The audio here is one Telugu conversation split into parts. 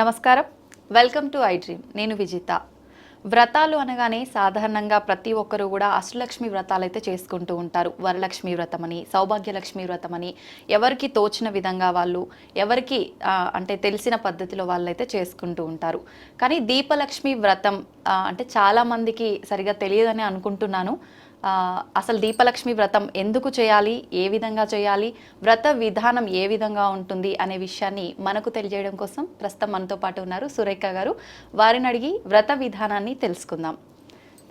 నమస్కారం, వెల్కమ్ టు ఐ డ్రీమ్. నేను విజిత. వ్రతాలు అనగానే సాధారణంగా ప్రతి ఒక్కరు కూడా అష్టలక్ష్మి వ్రతాలు అయితే చేసుకుంటూ ఉంటారు. వరలక్ష్మి వ్రతమని, సౌభాగ్యలక్ష్మి వ్రతమని, ఎవరికి తోచిన విధంగా వాళ్ళు, ఎవరికి అంటే తెలిసిన పద్ధతిలో వాళ్ళు అయితే చేసుకుంటూ ఉంటారు. కానీ దీపలక్ష్మి వ్రతం అంటే చాలామందికి సరిగా తెలియదని అనుకుంటున్నాను. అసలు దీపలక్ష్మి వ్రతం ఎందుకు చేయాలి, ఏ విధంగా చేయాలి, వ్రత విధానం ఏ విధంగా ఉంటుంది అనే విషయాన్ని మనకు తెలియజేయడం కోసం ప్రస్తుతం మనతో పాటు ఉన్నారు సురేఖ గారు. వారిని అడిగి వ్రత విధానాన్ని తెలుసుకుందాం.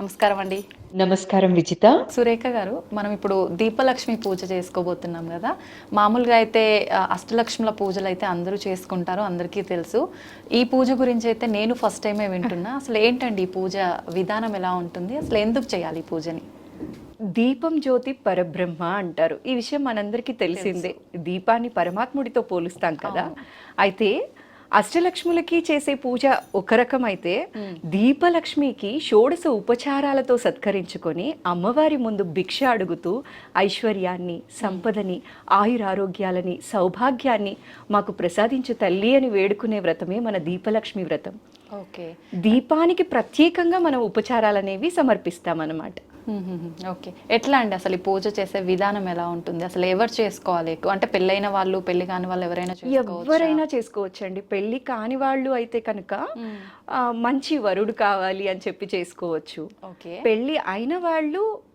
నమస్కారం అండి. నమస్కారం విజిత. సురేఖ గారు, మనం ఇప్పుడు దీపలక్ష్మి పూజ చేసుకోబోతున్నాం కదా. మామూలుగా అయితే అష్టలక్ష్ముల పూజలు అయితే అందరూ చేసుకుంటారు, అందరికీ తెలుసు. ఈ పూజ గురించి అయితే నేను ఫస్ట్ టైమే వింటున్నా. అసలు ఏంటండి ఈ పూజ విధానం ఎలా ఉంటుంది, అసలు ఎందుకు చేయాలి ఈ పూజని? దీపం జ్యోతి పరబ్రహ్మ అంటారు. ఈ విషయం మనందరికీ తెలిసిందే. దీపాన్ని పరమాత్ముడితో పోలుస్తాం కదా. అయితే అష్టలక్ష్ములకి చేసే పూజ ఒక రకం అయితే, దీపలక్ష్మికి షోడశ ఉపచారాలతో సత్కరించుకొని అమ్మవారి ముందు భిక్ష అడుగుతూ ఐశ్వర్యాన్ని, సంపదని, ఆయురారోగ్యాలని, సౌభాగ్యాన్ని మాకు ప్రసాదించు తల్లి అని వేడుకునే వ్రతమే మన దీపలక్ష్మి వ్రతం. ఓకే. దీపానికి ప్రత్యేకంగా మనం ఉపచారాలు అనేవి సమర్పిస్తామన్నమాట. ఓకే. ఎట్లా అండి అసలు ఈ పూజ చేసే విధానం ఎలా ఉంటుంది? అసలు ఎవరు చేసుకోవాలి? అంటే పెళ్ళైన వాళ్ళు, పెళ్లి కాని వాళ్ళు ఎవరైనా చేసుకోవచ్చండి. పెళ్లి కాని వాళ్ళు అయితే కనుక మంచి వరుడు కావాలి అని చెప్పి చేసుకోవచ్చు. పెళ్లి అయిన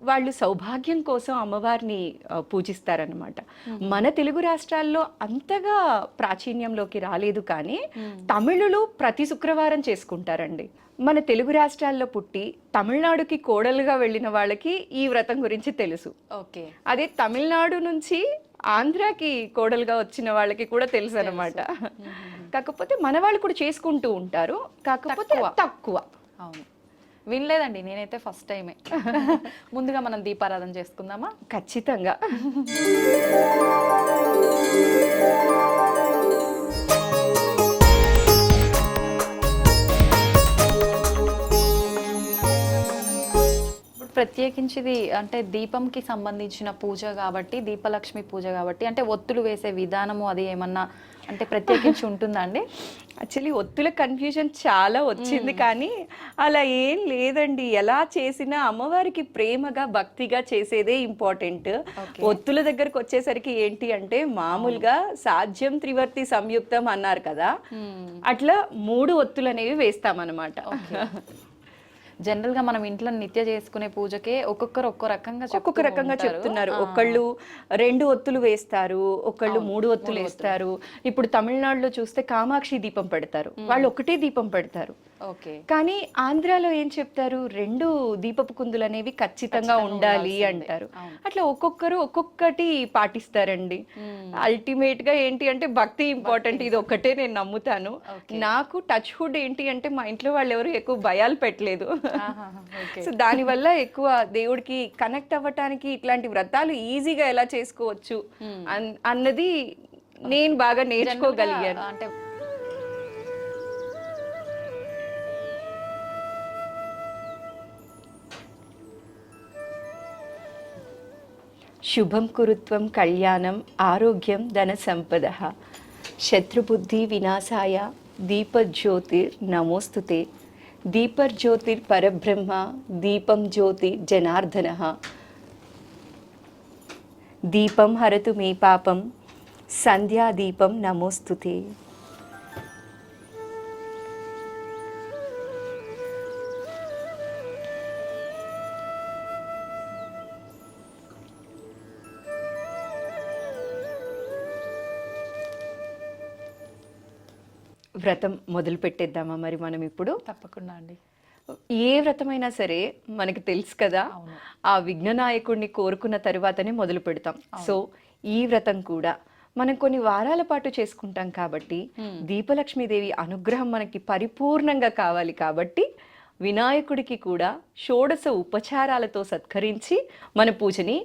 వాళ్ళు సౌభాగ్యం కోసం అమ్మవారిని పూజిస్తారనమాట. మన తెలుగు రాష్ట్రాల్లో అంతగా ప్రాచీన్యంలోకి రాలేదు, కానీ తమిళులు ప్రతి శుక్రవారం చేసుకుంటారండి. మన తెలుగు రాష్ట్రాల్లో పుట్టి తమిళనాడుకి కోడలుగా వెళ్ళిన వాళ్ళకి ఈ వ్రతం గురించి తెలుసు. ఓకే. అదే తమిళనాడు నుంచి ఆంధ్రాకి కోడలుగా వచ్చిన వాళ్ళకి కూడా తెలుసు అనమాట. కాకపోతే మన వాళ్ళు కూడా చేసుకుంటూ ఉంటారు, కాకపోతే తక్కువ. అవును, వినలేదండి నేనైతే ఫస్ట్ టైమే. ముందుగా మనం దీపారాధన చేసుకుందామా? ఖచ్చితంగా. ప్రత్యేకించిది అంటే దీపంకి సంబంధించిన పూజ కాబట్టి, దీపలక్ష్మి పూజ కాబట్టి, అంటే ఒత్తులు వేసే విధానము అది ఏమన్నా అంటే ప్రత్యేకించి ఉంటుందా అండి? యాక్చువల్లీ ఒత్తుల కన్ఫ్యూజన్ చాలా వచ్చింది, కానీ అలా ఏం లేదండి. ఎలా చేసినా అమ్మవారికి ప్రేమగా భక్తిగా చేసేదే ఇంపార్టెంట్. ఒత్తుల దగ్గరకు వచ్చేసరికి ఏంటి అంటే, మామూలుగా సాధ్యం త్రివర్తి సంయుక్తం అన్నారు కదా, అట్లా 3 ఒత్తులు అనేవి వేస్తామన్నమాట. జనరల్ గా మనం ఇంట్లో నిత్య చేసుకునే పూజకే ఒక్కొక్క రకంగా చెప్తున్నారు. ఒకళ్ళు 2 ఒత్తులు వేస్తారు, ఒకళ్ళు 3 ఒత్తులు వేస్తారు. ఇప్పుడు తమిళనాడులో చూస్తే కామాక్షి దీపం పెడతారు, వాళ్ళు ఒకటే దీపం పెడతారు. కానీ ఆంధ్రాలో ఏం చెప్తారు, 2 దీపపు కుందులు అనేవి ఖచ్చితంగా ఉండాలి అంటారు. అట్లా ఒక్కొక్కరు ఒక్కొక్కటి పాటిస్తారండి. అల్టిమేట్ గా ఏంటి అంటే భక్తి ఇంపార్టెంట్, ఇది ఒక్కటే నేను నమ్ముతాను. నాకు టచ్ హుడ్ ఏంటి అంటే, మా ఇంట్లో వాళ్ళు ఎవరు ఎక్కువ భయాలు పెట్టలేదు. సో దానివల్ల ఎక్కువ దేవుడికి కనెక్ట్ అవ్వటానికి ఇట్లాంటి వ్రతాలు ఈజీగా ఎలా చేసుకోవచ్చు అన్నది నేను బాగా నేర్చుకోగలిగాను. అంటే శుభం కురుత్వం కళ్యాణం ఆరోగ్యం ధన సంపద శత్రుబుద్ధి వినాశాయ దీపజ్యోతిర్ నమోస్తుతే. దీపజ్యోతిర్ పరబ్రహ్మ దీపం జ్యోతి జనార్దన. దీపం హరతు మే పాపం సంధ్యాదీపం నమోస్తుతే. వ్రతం మొదలు పెట్టేద్దామా మరి మనం ఇప్పుడు? తప్పకుండా అండి. ఏ వ్రతమైనా సరే మనకు తెలుసు కదా, ఆ విఘ్ననాయకుడిని కోరుకున్న తరువాతనే మొదలు పెడతాం. సో ఈ వ్రతం కూడా మనం కొన్ని వారాల పాటు చేసుకుంటాం కాబట్టి, దీపలక్ష్మీదేవి అనుగ్రహం మనకి పరిపూర్ణంగా కావాలి కాబట్టి, వినాయకుడికి కూడా షోడశ ఉపచారాలతో సత్కరించి మన పూజని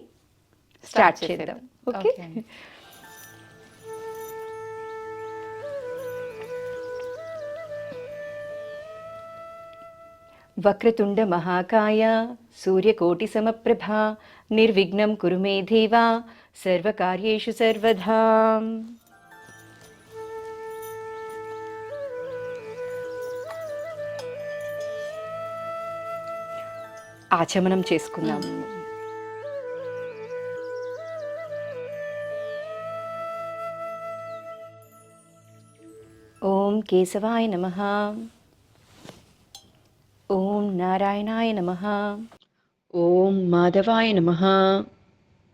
స్టార్ట్ చేద్దాం. ఓకే. వక్రతుండ మహాకాయ సూర్యకోటి సమప్రభా నిర్విఘ్నం కురు మే దేవా సర్వకార్యేషు సర్వదా. ఆచమనం చేసుకుందాము. ఓం కేశవాయ నమః. ఓం నారాయణాయ నమః. ఓం మాధవాయ నమః.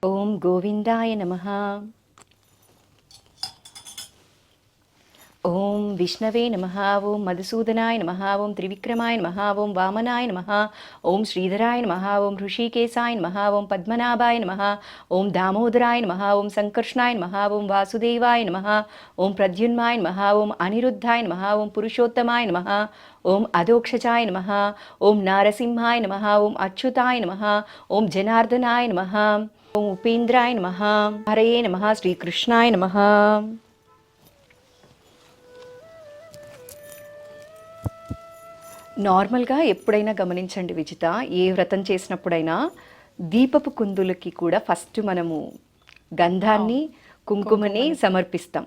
ఓం గోవిందాయ నమః. ఓం విష్ణవే నమః. ఓం మధుసూదనాయ నమః. ఓం త్రివిక్రమాయ నమః. ఓం వామనాయ నమః. ఓం శ్రీధరాయ నమః. ఓం హృషికేశాయ నమః. ఓం పద్మనాభాయ నమః. ఓం దామోదరాయ నమః. ఓం సంకర్షణాయ నమః. ఓం వాసుదేవాయ నమః. ఓం ప్రద్యున్మాయ నమః. ఓం అనిరుద్ధాయ నమః. ఓం పురుషోత్తమాయ నమః. ఓం అధోక్షజాయ నమః. ఓం నారసింహాయ నమః. ఓం అచ్యుతాయ నమః. ఓం జనార్దనాయ నమః. ఓం ఉపేంద్రాయ నమః. హరయే నమః. శ్రీకృష్ణాయ నమః. నార్మల్గా ఎప్పుడైనా గమనించండి విజిత, ఏ వ్రతం చేసినప్పుడైనా దీపపు కుందులకి కూడా ఫస్ట్ మనము గంధాన్ని కుంకుమని సమర్పిస్తాం.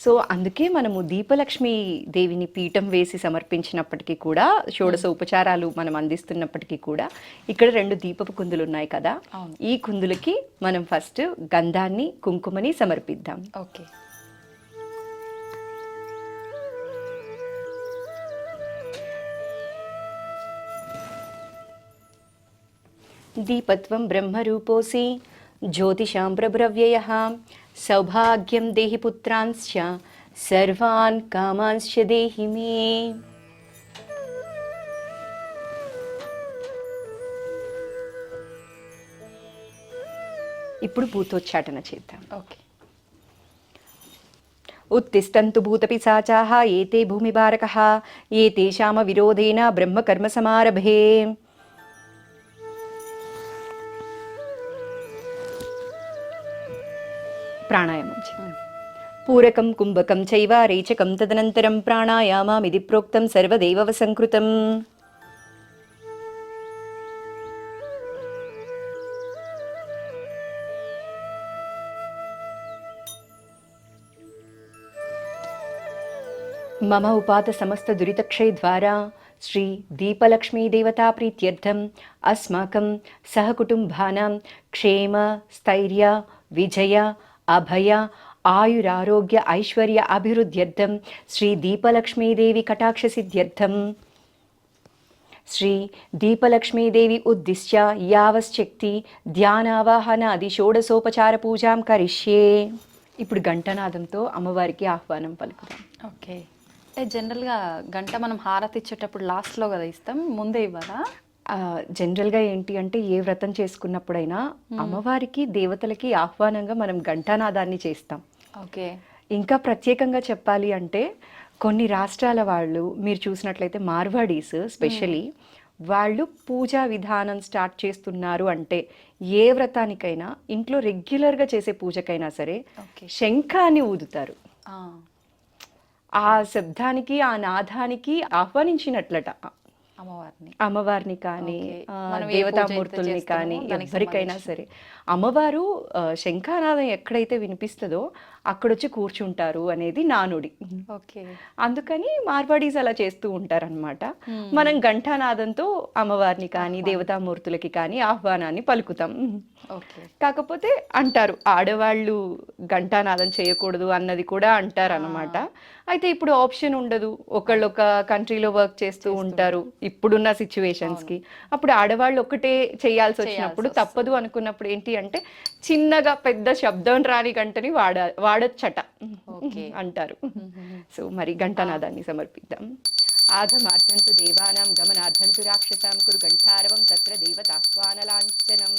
సో అందుకే మనము దీపలక్ష్మి దేవిని పీఠం వేసి సమర్పించినప్పటికీ కూడా, షోడశ ఉపచారాలు మనం అందిస్తున్నప్పటికీ కూడా ఇక్కడ 2 దీపపు కుందులు ఉన్నాయి కదా, ఈ కుందులకి మనం ఫస్ట్ గంధాన్ని కుంకుమని సమర్పిద్దాం. ఓకే. దీపత్వం బ్రహ్మరూపోసి జ్యోతిషాం ప్రభ్రవ్యయః సౌభాగ్యం దేహి పుత్రాంశ్చ సర్వాన్ కామాంశ్చ దేహి మే. ఇప్పుడు భూతోచ్చాటన చేద్దాం. ఓకే. ఉత్తిష్టంతు భూతపిశాచాః ఏతే భూమిభారకః ఏతేషామ విరోధేన బ్రహ్మకర్మ సమారభే. ప్రాణాయామం. పూరకం కుంభకం చైవ రేచకం తదనంతరం ప్రాణాయామమిది ప్రోక్తం సర్వదేవ సంకృతం. మమ ఉపాత సమస్త దురితక్షయ ద్వారా శ్రీ దీపలక్ష్మీ దేవతా ప్రీత్యర్థం అస్మాకం సహకుటుంబానాం క్షేమ స్థైర్య విజయ అభయ ఆయురారోగ్య ఐశ్వర్య అభివృద్ధ్యర్థం శ్రీ దీపలక్ష్మీదేవి కటాక్ష సిద్ధ్యర్థం శ్రీ దీపలక్ష్మీదేవి ఉద్దిశ్య యావశ్చక్తి ధ్యానావాహనాది షోడశోపచార పూజాం కరిష్యే. ఇప్పుడు ఘంటనాదంతో అమ్మవారికి ఆహ్వానం పలుకుదాం. ఓకే. అంటే జనరల్గా గంట మనం హారతి ఇచ్చేటప్పుడు లాస్ట్లో కదా ఇస్తాం, ముందే ఇవ్వరా? జనరల్గా ఏంటి అంటే, ఏ వ్రతం చేసుకున్నప్పుడైనా అమ్మవారికి దేవతలకి ఆహ్వానంగా మనం ఘంటానాదాన్ని చేస్తాం. ఓకే. ఇంకా ప్రత్యేకంగా చెప్పాలి అంటే, కొన్ని రాష్ట్రాల వాళ్ళు మీరు చూసినట్లయితే మార్వాడీస్ స్పెషలీ వాళ్ళు పూజా విధానం స్టార్ట్ చేస్తున్నారు అంటే, ఏ వ్రతానికైనా ఇంట్లో రెగ్యులర్గా చేసే పూజకైనా సరే శంఖాన్ని ఊదుతారు. ఆ శబ్దానికి ఆ నాదానికి ఆహ్వానించినట్లట అమ్మవారిని కానీ దేవతామూర్తుల్ని కానీ ఎవరికైనా సరే. అమ్మవారు శంఖానాదం ఎక్కడైతే వినిపిస్తుందో అక్కడొచ్చి కూర్చుంటారు అనేది నానుడి. ఓకే. అందుకని మార్వాడీస్ అలా చేస్తూ ఉంటారనమాట. మనం ఘంటానాదంతో అమ్మవారిని కానీ దేవతామూర్తులకి కానీ ఆహ్వానాన్ని పలుకుతాం. కాకపోతే అంటారు ఆడవాళ్ళు ఘంటానాదం చేయకూడదు అన్నది కూడా అంటారు అనమాట. అయితే ఇప్పుడు ఆప్షన్ ఉండదు, ఒకళ్ళు ఒక కంట్రీలో వర్క్ చేస్తూ ఉంటారు ఇప్పుడున్న సిచ్యువేషన్స్కి. అప్పుడు ఆడవాళ్ళు ఒక్కటే చేయాల్సి వచ్చినప్పుడు తప్పదు అనుకున్నప్పుడు ఏంటి అంటే, చిన్నగా పెద్ద శబ్దం రాని గంటని వాడొచ్చట అంటారు. సో మరి ఘంటానాదాన్ని సమర్పిద్దాం. ఆధమార్థంతు దేవానాం గమనార్థంతు రాక్షసాం కురు ఘంటారవం తత్ర దేవతాహ్వానలాంఛనం.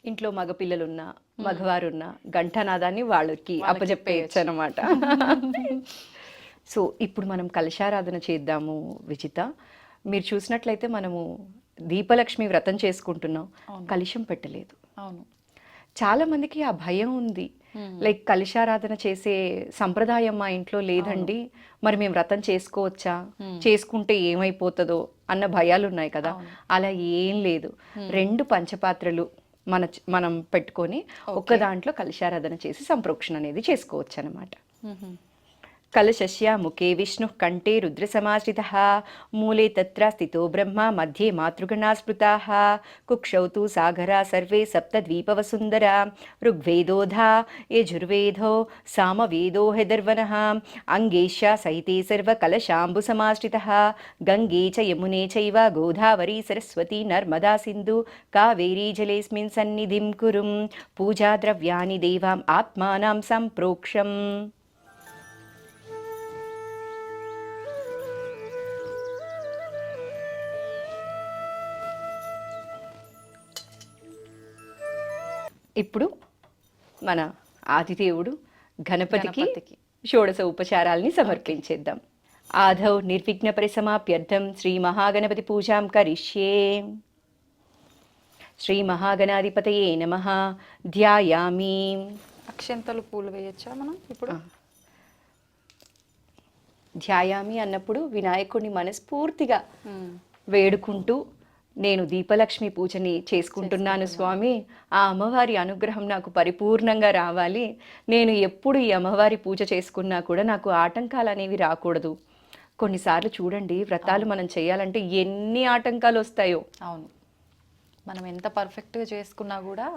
ఇంట్లో మగపిల్లలున్నా మగవారున్నా ఘంటానాదాన్ని వాళ్ళకి అప్పచెప్పేయచ్చు అనమాట. సో ఇప్పుడు మనం కలశారాధన చేద్దాము విజిత. మీరు చూసినట్లయితే మనము దీపలక్ష్మి వ్రతం చేసుకుంటున్నాం, కలశం పెట్టలేదు. అవును. చాలా మందికి ఆ భయం ఉంది, లైక్ కలశారాధన చేసే సంప్రదాయం మా ఇంట్లో లేదండి, మరి మేము వ్రతం చేసుకోవచ్చా, చేసుకుంటే ఏమైపోతుందో అన్న భయాలు ఉన్నాయి కదా. అలా ఏం లేదు. 2 పంచపాత్రలు మనం పెట్టుకొని ఒక్క దాంట్లో కలశారాధన చేసి సంప్రోక్షణ అనేది చేసుకోవచ్చు అనమాట. कलशस्यामुखे विष्णुः कण्ठे रुद्रसमाश्रितः मूले तत्र स्थितो ब्रह्मा मध्ये मातृगणा स्मृताः कुक्षौ तु सागरा सर्वे सप्तद्वीपवसुन्धरा ऋग्वेदोधा यजुर्वेदो सामवेदो हैदर्वनः अङ्गेष्या सहिते सर्वकलशाम्बुसमाश्रितः गङ्गे च यमुने चैव गोदावरी सरस्वती नर्मदा सिन्धु कावेरी जलेऽस्मिन् सन्निधिं कुरुं पूजाद्रव्याणि देवाम् आत्मानां सम्प्रोक्षम्. ఇప్పుడు మన ఆదిదేవుడు గణపతికి షోడశ ఉపచారాల్ని సమర్పించేద్దాం. ఆదౌ నిర్విఘ్న పరిసమాప్యర్థం శ్రీ మహాగణపతి పూజాం కరిష్యే. శ్రీ మహాగణాధిపతయే నమః. ధ్యాయామి. అక్షంతలు పూలు వేయచ్చా మనం ఇప్పుడు? ధ్యాయామి అన్నప్పుడు వినాయకుడిని మనస్ఫూర్తిగా వేడుకుంటూ నేను దీపలక్ష్మి పూజని చేసుకుంటున్నాను స్వామి, ఆ అమ్మవారి అనుగ్రహం నాకు పరిపూర్ణంగా రావాలి, నేను ఎప్పుడు ఈ అమ్మవారి పూజ చేసుకున్నా కూడా నాకు ఆటంకాలు అనేవి రాకూడదు. కొన్నిసార్లు చూడండి, వ్రతాలు మనం చేయాలంటే ఎన్ని ఆటంకాలు వస్తాయో. అవును, మనం ఎంత పర్ఫెక్ట్గా చేసుకున్నా కూడా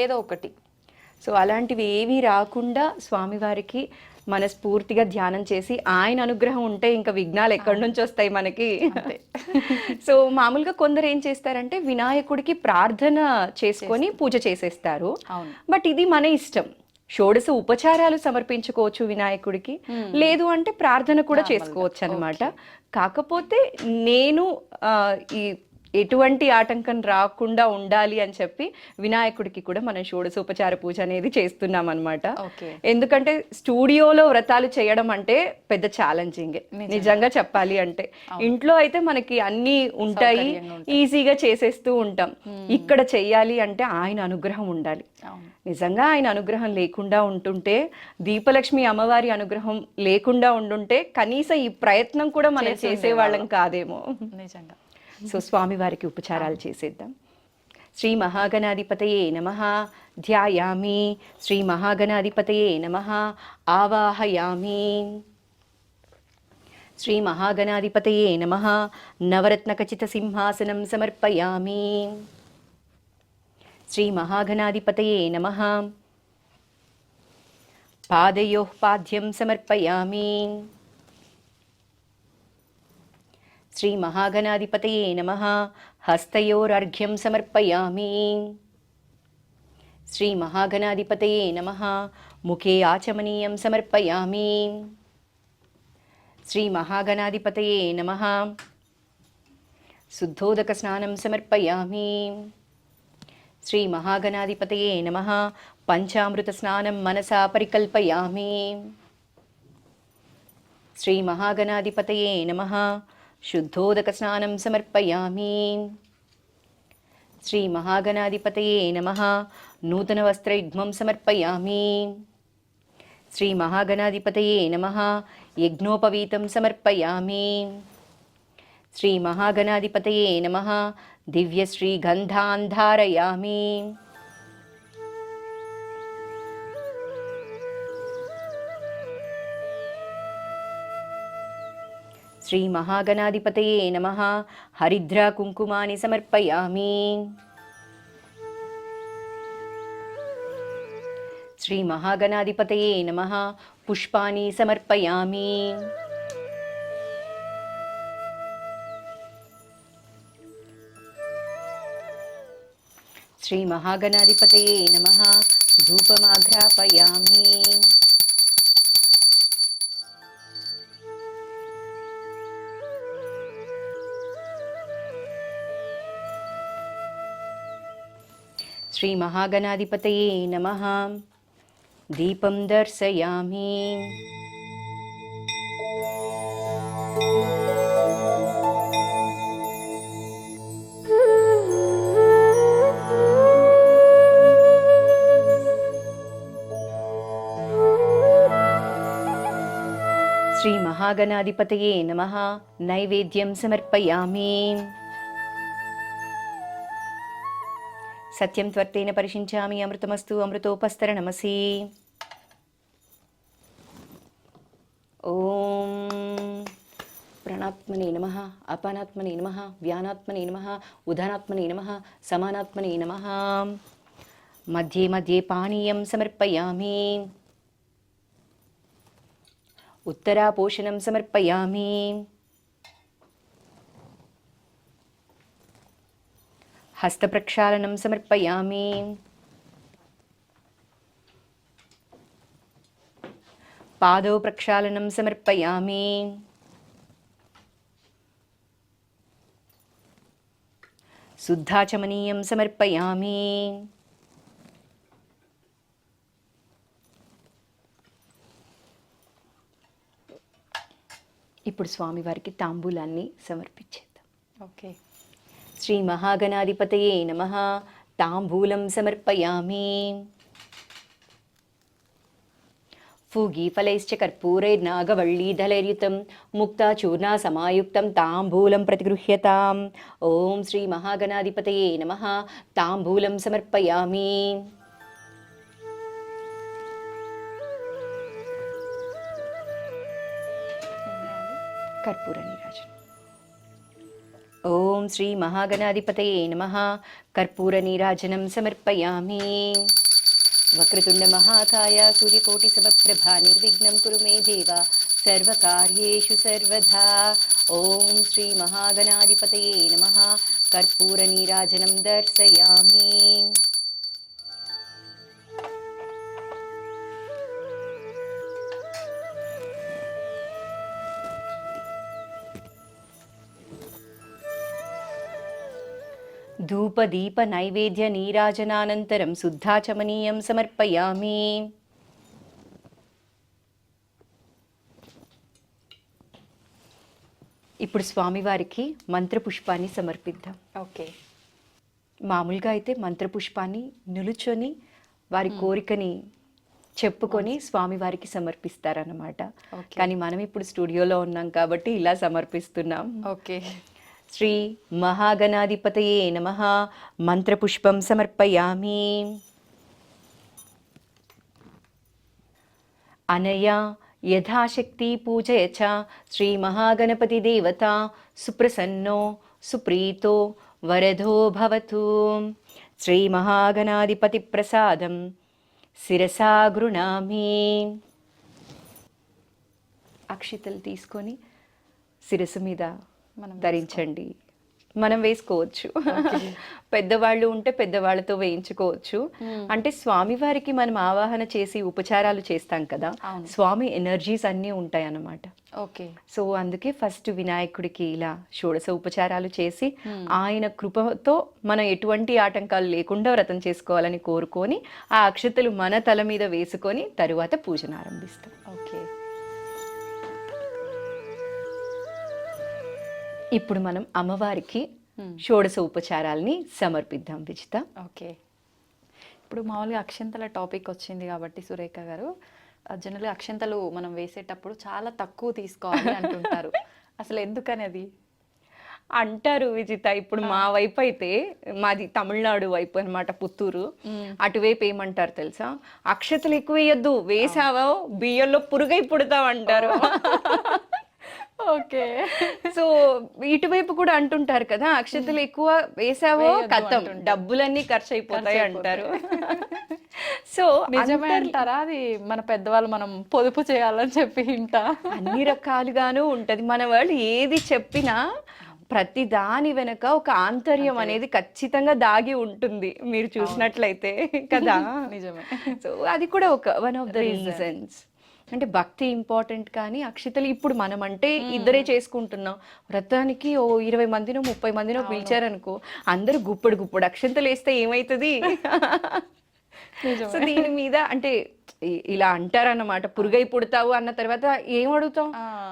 ఏదో ఒకటి. సో అలాంటివి ఏవి రాకుండా స్వామివారికి మనస్ఫూర్తిగా ధ్యానం చేసి ఆయన అనుగ్రహం ఉంటే ఇంకా విఘ్నాలు ఎక్కడి నుంచి వస్తాయి మనకి. సో మామూలుగా కొందరు ఏం చేస్తారంటే వినాయకుడికి ప్రార్థన చేసుకొని పూజ చేసేస్తారు. బట్ ఇది మన ఇష్టం. షోడశ ఉపచారాలు సమర్పించుకోవచ్చు వినాయకుడికి, లేదు అంటే ప్రార్థన కూడా చేసుకోవచ్చు అనమాట. కాకపోతే నేను ఈ ఎటువంటి ఆటంకం రాకుండా ఉండాలి అని చెప్పి వినాయకుడికి కూడా మనం షోడశోపచార పూజ అనేది చేస్తున్నాం అనమాట. ఎందుకంటే స్టూడియోలో వ్రతాలు చేయడం అంటే పెద్ద ఛాలెంజింగ్ నిజంగా చెప్పాలి అంటే. ఇంట్లో అయితే మనకి అన్ని ఉంటాయి, ఈజీగా చేసేస్తూ ఉంటాం. ఇక్కడ చెయ్యాలి అంటే ఆయన అనుగ్రహం ఉండాలి. నిజంగా ఆయన అనుగ్రహం లేకుండా ఉంటుంటే, దీపలక్ష్మి అమ్మవారి అనుగ్రహం లేకుండా ఉండుంటే కనీసం ఈ ప్రయత్నం కూడా మనం చేసేవాళ్ళం కాదేమో నిజంగా. సో స్వామివారికి ఉపచారాలు చేసేద్దాం. శ్రీ మహాగణాధిపతయే నమః. ధ్యాయామి. శ్రీ మహాగణాధిపతయే నమః. ఆవాహయామి. శ్రీ మహాగణాధిపతయే నమః. నవరత్నఖచిత సింహాసనం సమర్పయామి. శ్రీ మహాగణాధిపతయే నమః. పాదయోః పాద్యం సమర్పయామి. శ్రీ మహాగణాధిపతయే నమః. హస్తయోరర్ఘ్యం సమర్పయామి. శ్రీ మహాగణాధిపతయే నమః. ముఖే ఆచమనీయం సమర్పయామి. శ్రీ మహాగణాధిపతయే నమః. శుద్ధోదక స్నానం సమర్పయామి. శ్రీ మహాగణాధిపతయే నమః. పంచామృత స్నానం మనసా పరికల్పయామి. శ్రీ మహాగణాధిపతయే నమః. శుద్ధోదక స్నానం సమర్పయామి. శ్రీ మహాగణాధిపతయే నమః. నూతన వస్త్రయుగ్మం సమర్పయామి. శ్రీ మహాగణాధిపతయే నమః. యజ్ఞోపవీతం సమర్పయామి. శ్రీ మహాగణాధిపతయే నమః. దివ్యశ్రీ గంధాన్ ధారయామి. శ్రీ మహాగణాధిపతయే నమః. హరిద్రా కుంకుమాని సమర్పయామి. శ్రీ మహాగణాధిపతయే నమః. పుష్పాని సమర్పయామి. శ్రీ మహాగణాధిపతయే నమః. ధూపమాఘ్రాపయామి. శ్రీ మహాగణాధిపతయే నమః. దీపం దర్శయామి. శ్రీ మహాగణాధిపతయే నమః. నైవేద్యం సమర్పయామి. సత్యం త్వర్తేన పరిషించామి. అమృతమస్తు అమృతోపస్తరణమసి. ఓం ప్రాణాత్మనే నమః, అపానాత్మనే నమః, వ్యానాత్మనే నమః, ఉదానాత్మనే నమః, సమానాత్మనే నమః. మధ్యే మధ్యే పానీయం సమర్పయామి. ఉత్తరాపోషణం సమర్పయామి. హస్తప్రక్షాళనం సమర్పయామి. పాదో ప్రక్షాళనం సమర్పయామి. శుద్ధాచమనీయం సమర్పయామి. ఇప్పుడు స్వామివారికి తాంబూలాన్ని సమర్పించేద్దాం. ఓకే. శ్రీ మహాగణాధిపతయే నమః. తాంబూలం సమర్పయామి. ఫూగీఫలైశ్చ కర్పూరైర్నాగవళ్ళీదళైర్యుతం ముక్తాచూర్ణా సమాయుక్తం తాంబూలం ప్రతిగృహ్యతాం. ఓం శ్రీ మహాగణాధిపతయే నమః. తాంబూలం సమర్పయామి. కర్పూర నీరాజనం. ఓం శ్రీ మహాగణాధిపతయే నమః. కర్పూర నీరాజనం సమర్పయామి. వక్రతుండ మహాకాయ సూర్యకోటి సమప్రభా నిర్విఘ్నం కురు మే దేవ సర్వకార్యేషు సర్వదా. ఓం శ్రీ మహాగణాధిపతయే నమః. కర్పూర నీరాజనం దర్శయామి. ధూపదీప నైవేద్య నీరాజనానంతరం శుద్ధాచమనీయం సమర్పయామి. ఇప్పుడు స్వామివారికి మంత్రపుష్పాన్ని సమర్పిద్దాం. ఓకే. మామూలుగా అయితే మంత్రపుష్పాన్ని నిలుచొని వారి కోరికని చెప్పుకొని స్వామివారికి సమర్పిస్తారన్నమాట. కానీ మనం ఇప్పుడు స్టూడియోలో ఉన్నాం కాబట్టి ఇలా సమర్పిస్తున్నాం. ఓకే. శ్రీ మహాగణాధిపతయే నమః. మంత్రపుష్పం సమర్పయామి. అనయా యథాశక్తి పూజయ చ శ్రీ మహాగణపతి దేవత సుప్రసన్నో సుప్రీతో వరదో భవతు. శ్రీ మహాగణాధిపతి ప్రసాదం శిరసా గృణామి. అక్షితలు తీసుకొని శిరస్సు మీద ధరించండి. మనం వేసుకోవచ్చు. పెద్దవాళ్ళు ఉంటే పెద్దవాళ్ళతో వేయించుకోవచ్చు. అంటే స్వామివారికి మనం ఆవాహన చేసి ఉపచారాలు చేస్తాం కదా, స్వామి ఎనర్జీస్ అన్నీ ఉంటాయి అన్నమాట. ఓకే. సో అందుకే ఫస్ట్ వినాయకుడికి ఇలా షోడశ ఉపచారాలు చేసి ఆయన కృపతో మనం ఎటువంటి ఆటంకాలు లేకుండా వ్రతం చేసుకోవాలని కోరుకొని ఆ అక్షతలు మన తల మీద వేసుకొని తరువాత పూజను ఆరంభిస్తాం. ఓకే. ఇప్పుడు మనం అమ్మవారికి షోడశ ఉపచారాల్ని సమర్పిద్దాం విజిత. ఓకే. ఇప్పుడు మామూలుగా అక్షంతల టాపిక్ వచ్చింది కాబట్టి సురేఖ గారు, జనరల్గా అక్షంతలు మనం వేసేటప్పుడు చాలా తక్కువ తీసుకోవాలి అంటుంటారు. అసలు ఎందుకని అది అంటారు విజిత? ఇప్పుడు మా వైపు అయితే, మాది తమిళనాడు వైపు అనమాట, పుత్తూరు. అటువైపు ఏమంటారు తెలుసా? అక్షతలు ఎక్కువ వేయద్దు, వేసావో బియ్యంలో పురుగై పుడతావు అంటారు. ఓకే. సో ఇటువైపు కూడా అంటుంటారు కదా, అక్షతలు ఎక్కువ వేసావో కథం డబ్బులన్నీ ఖర్చు అయిపోతాయి అంటారు. సో నిజమే అంటారా? అది మన పెద్దవాళ్ళు మనం పొదుపు చేయాలని చెప్పి ఇంట అన్ని రకాలుగాను ఉంటది. మన వాళ్ళు ఏది చెప్పినా ప్రతి దాని వెనక ఒక ఆంతర్యం అనేది ఖచ్చితంగా దాగి ఉంటుంది, మీరు చూసినట్లయితే కదా. నిజమే. సో అది కూడా ఒక వన్ ఆఫ్ ద రీజన్స్. అంటే భక్తి ఇంపార్టెంట్, కానీ అక్షతలు ఇప్పుడు మనం అంటే ఇద్దరే చేసుకుంటున్నాం. వ్రతానికి 20 మందినో 30 మందినో పిలిచారనుకో, అందరూ గుప్పుడు అక్షంతలు వేస్తే ఏమవుతుంది? సో దీని మీద అంటే ఇలా అంటారన్నమాట, పురుగై పుడతావు అన్న తర్వాత ఏం అడుగుతాం?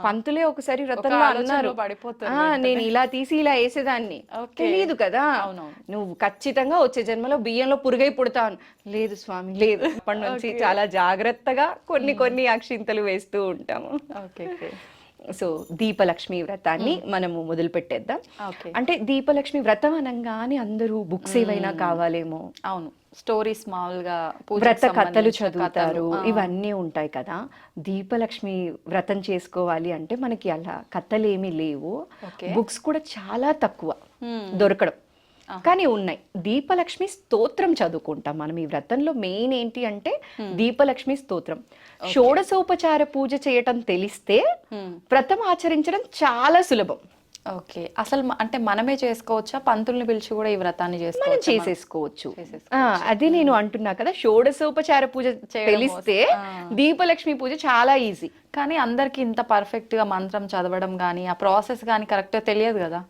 పంతులే ఒకసారి వ్రతంలో అన్నారు, నేను ఇలా తీసి ఇలా వేసేదాన్ని, తెలియదు కదా, నువ్వు ఖచ్చితంగా వచ్చే జన్మలో బియ్యంలో పురుగై పుడతావు. లేదు స్వామి, లేదు. అప్పటి నుంచి చాలా జాగ్రత్తగా కొన్ని అక్షింతలు వేస్తూ ఉంటాము. సో దీపలక్ష్మి వ్రతాన్ని మనము మొదలు పెట్టేద్దాం. ఓకే. అంటే దీపలక్ష్మి వ్రతం అనగానే అందరూ బుక్స్ ఏవైనా కావాలేమో, అవును, స్టోరీస్ మామూలుగా వ్రత కథలు చదువుతారు, ఇవన్నీ ఉంటాయి కదా. దీపలక్ష్మి వ్రతం చేసుకోవాలి అంటే మనకి అలా కథలు ఏమీ లేవు, బుక్స్ కూడా చాలా తక్కువ దొరకడం, కానీ ఉన్నాయి. దీపలక్ష్మి స్తోత్రం చదువుకుంటాం మనం ఈ వ్రతంలో. మెయిన్ ఏంటి అంటే దీపలక్ష్మి స్తోత్రం. షోడశోపచార పూజ చేయటం తెలిస్తే వ్రతం ఆచరించడం చాలా సులభం. ఓకే. అసలు అంటే మనమే చేసుకోవచ్చా, పంతుల్ని పిలిచి కూడా ఈ వ్రతాన్ని మనం చేసేసుకోవచ్చు. అదే నేను అంటున్నా కదా, షోడశోపచార పూజ తెలిస్తే దీపలక్ష్మి పూజ చాలా ఈజీ. కానీ అందరికి ఇంత పర్ఫెక్ట్ గా మంత్రం చదవడం కానీ ఆ ప్రాసెస్ కానీ కరెక్ట్ తెలియదు కదా.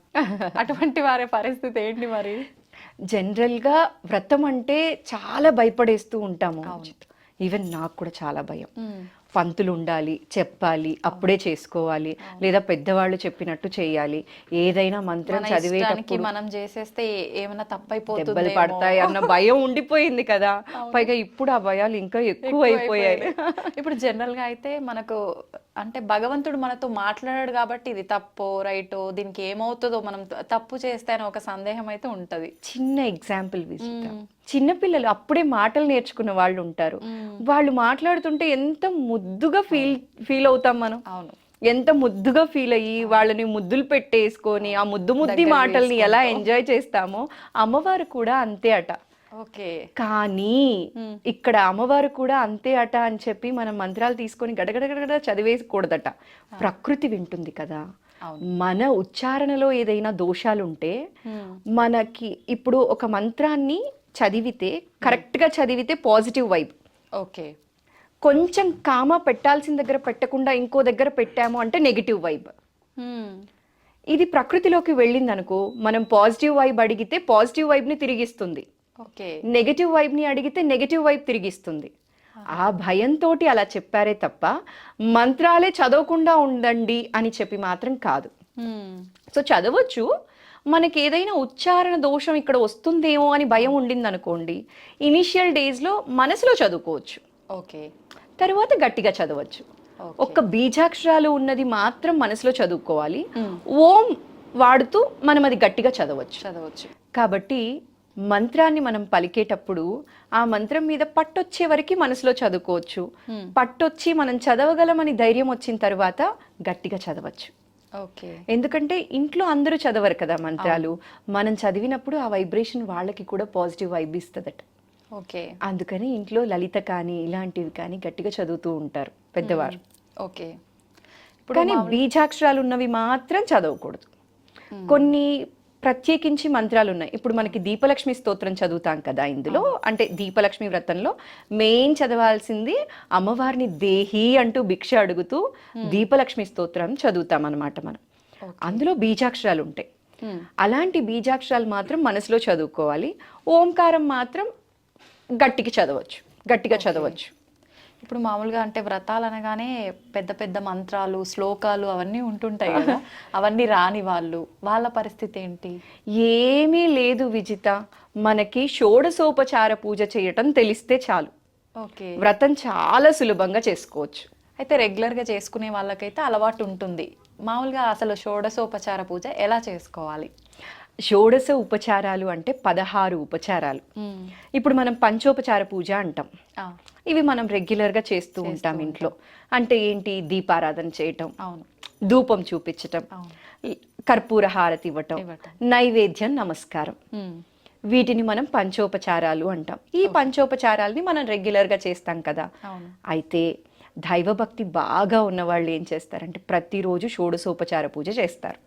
అటువంటి వారి పరిస్థితి ఏంటి మరి? జనరల్ గా వ్రతం అంటే చాలా భయపడేస్తూ ఉంటాము. ఈవెన్ నాకు కూడా చాలా భయం. పంతులు ఉండాలి, చెప్పాలి, అప్పుడే చేసుకోవాలి, లేదా పెద్దవాళ్ళు చెప్పినట్టు చేయాలి. ఏదైనా మంత్రం చదివేటప్పుడు మనం చేసేస్తే ఏమైనా తప్పైపోతుంది, దెబ్బలు పడతాయి అన్న భయం ఉండిపోయింది కదా. పైగా ఇప్పుడు ఆ భయాలు ఇంకా ఎక్కువ అయిపోయాయి. ఇప్పుడు జనరల్ గా అయితే మనకు అంటే భగవంతుడు మనతో మాట్లాడాడు కాబట్టి ఇది తప్పో రైటో, దీనికి ఏమవుతుందో, మనం తప్పు చేస్తే అని ఒక సందేహం అయితే ఉంటది. చిన్న ఎగ్జాంపుల్ విజిత, చిన్నపిల్లలు అప్పుడే మాటలు నేర్చుకున్న వాళ్ళు ఉంటారు. వాళ్ళు మాట్లాడుతుంటే ఎంత ముద్దుగా ఫీల్ అవుతాం మనం. అవును, ఎంత ముద్దుగా ఫీల్ అయ్యి వాళ్ళని ముద్దులు పెట్టేసుకొని ఆ ముద్దు మాటల్ని ఎలా ఎంజాయ్ చేస్తామో అమ్మవారు కూడా అంతే అట. ఓకే. కానీ ఇక్కడ అమ్మవారు కూడా అంతే అట అని చెప్పి మనం మంత్రాలు తీసుకొని గడగడగడ చదివేయకూడదట. ప్రకృతి వింటుంది కదా. మన ఉచ్చారణలో ఏదైనా దోషాలుంటే మనకి ఇప్పుడు ఒక మంత్రాన్ని చదివితే కరెక్ట్ గా చదివితే పాజిటివ్ వైబ్. ఓకే. కొంచెం కామా పెట్టాల్సిన దగ్గర పెట్టకుండా ఇంకో దగ్గర పెట్టాము అంటే నెగిటివ్ వైబ్. ఇది ప్రకృతిలోకి వెళ్ళింది అనుకో, మనం పాజిటివ్ వైబ్ అడిగితే పాజిటివ్ వైబ్ ని తిరిగిస్తుంది, నెగటివ్ వైబ్ ని అడిగితే నెగటివ్ వైబ్ తిరిగిస్తుంది. ఆ భయంతో అలా చెప్పారే తప్ప మంత్రాలే చదవకుండా ఉండండి అని చెప్పి మాత్రం కాదు. సో చదవచ్చు, మనకి ఏదైనా ఉచ్చారణ దోషం ఇక్కడ వస్తుందేమో అని భయం ఉండింది అనుకోండి, ఇనిషియల్ డేస్ లో మనసులో చదువుకోవచ్చు. ఓకే. తర్వాత గట్టిగా చదవచ్చు. ఒక్క బీజాక్షరాలు ఉన్నది మాత్రం మనసులో చదువుకోవాలి. ఓం వాడుతూ మనం అది గట్టిగా చదవచ్చు. కాబట్టి మంత్రాన్ని మనం పలికేటప్పుడు ఆ మంత్రం మీద పట్టొచ్చే వరకు మనసులో చదువుకోవచ్చు. పట్టొచ్చి మనం చదవగలమని ధైర్యం వచ్చిన తర్వాత గట్టిగా చదవచ్చు. ఎందుకంటే ఇంట్లో అందరూ చదవరు కదా మంత్రాలు. మనం చదివినప్పుడు ఆ వైబ్రేషన్ వాళ్ళకి కూడా పాజిటివ్ వైబ్ ఇస్తుందట. అందుకని ఇంట్లో లలిత కానీ ఇలాంటివి కానీ గట్టిగా చదువుతూ ఉంటారు పెద్దవారు. కానీ బీజాక్షరాలు ఉన్నవి మాత్రం చదవకూడదు. కొన్ని ప్రత్యేకించి మంత్రాలు ఉన్నాయి. ఇప్పుడు మనకి దీపలక్ష్మి స్తోత్రం చదువుతాం కదా, ఇందులో అంటే దీపలక్ష్మి వ్రతంలో మెయిన్ చదవాల్సింది అమ్మవారిని దేహి అంటూ భిక్ష అడుగుతూ దీపలక్ష్మి స్తోత్రం చదువుతాం అన్నమాట మనం. అందులో బీజాక్షరాలు ఉంటాయి. అలాంటి బీజాక్షరాలు మాత్రం మనసులో చదువుకోవాలి. ఓంకారం మాత్రం గట్టిగా చదవచ్చు. ఇప్పుడు మామూలుగా అంటే వ్రతాలు అనగానే పెద్ద పెద్ద మంత్రాలు, శ్లోకాలు అవన్నీ ఉంటుంటాయి కదా, అవన్నీ రాని వాళ్ళ పరిస్థితి ఏంటి? ఏమీ లేదు విజిత, మనకి షోడశోపచార పూజ చేయటం తెలిస్తే చాలు. వ్రతం చాలా సులభంగా చేసుకోవచ్చు. అయితే రెగ్యులర్ గా చేసుకునే వాళ్ళకైతే అలవాటు ఉంటుంది. మామూలుగా అసలు షోడశోపచార పూజ ఎలా చేసుకోవాలి? షోడశ ఉపచారాలు అంటే 16 ఉపచారాలు. ఇప్పుడు మనం పంచోపచార పూజ అంటాం. ఇవి మనం రెగ్యులర్ గా చేస్తూ ఉంటాం ఇంట్లో. అంటే ఏంటి? దీపారాధన చేయటం, ధూపం చూపించటం, కర్పూర హారతి ఇవ్వటం, నైవేద్యం, నమస్కారం, వీటిని మనం పంచోపచారాలు అంటాం. ఈ పంచోపచారాలని మనం రెగ్యులర్ గా చేస్తాం కదా. అయితే దైవభక్తి బాగా ఉన్న వాళ్ళు ఏం చేస్తారంటే ప్రతిరోజు షోడశోపచార పూజ చేస్తారు.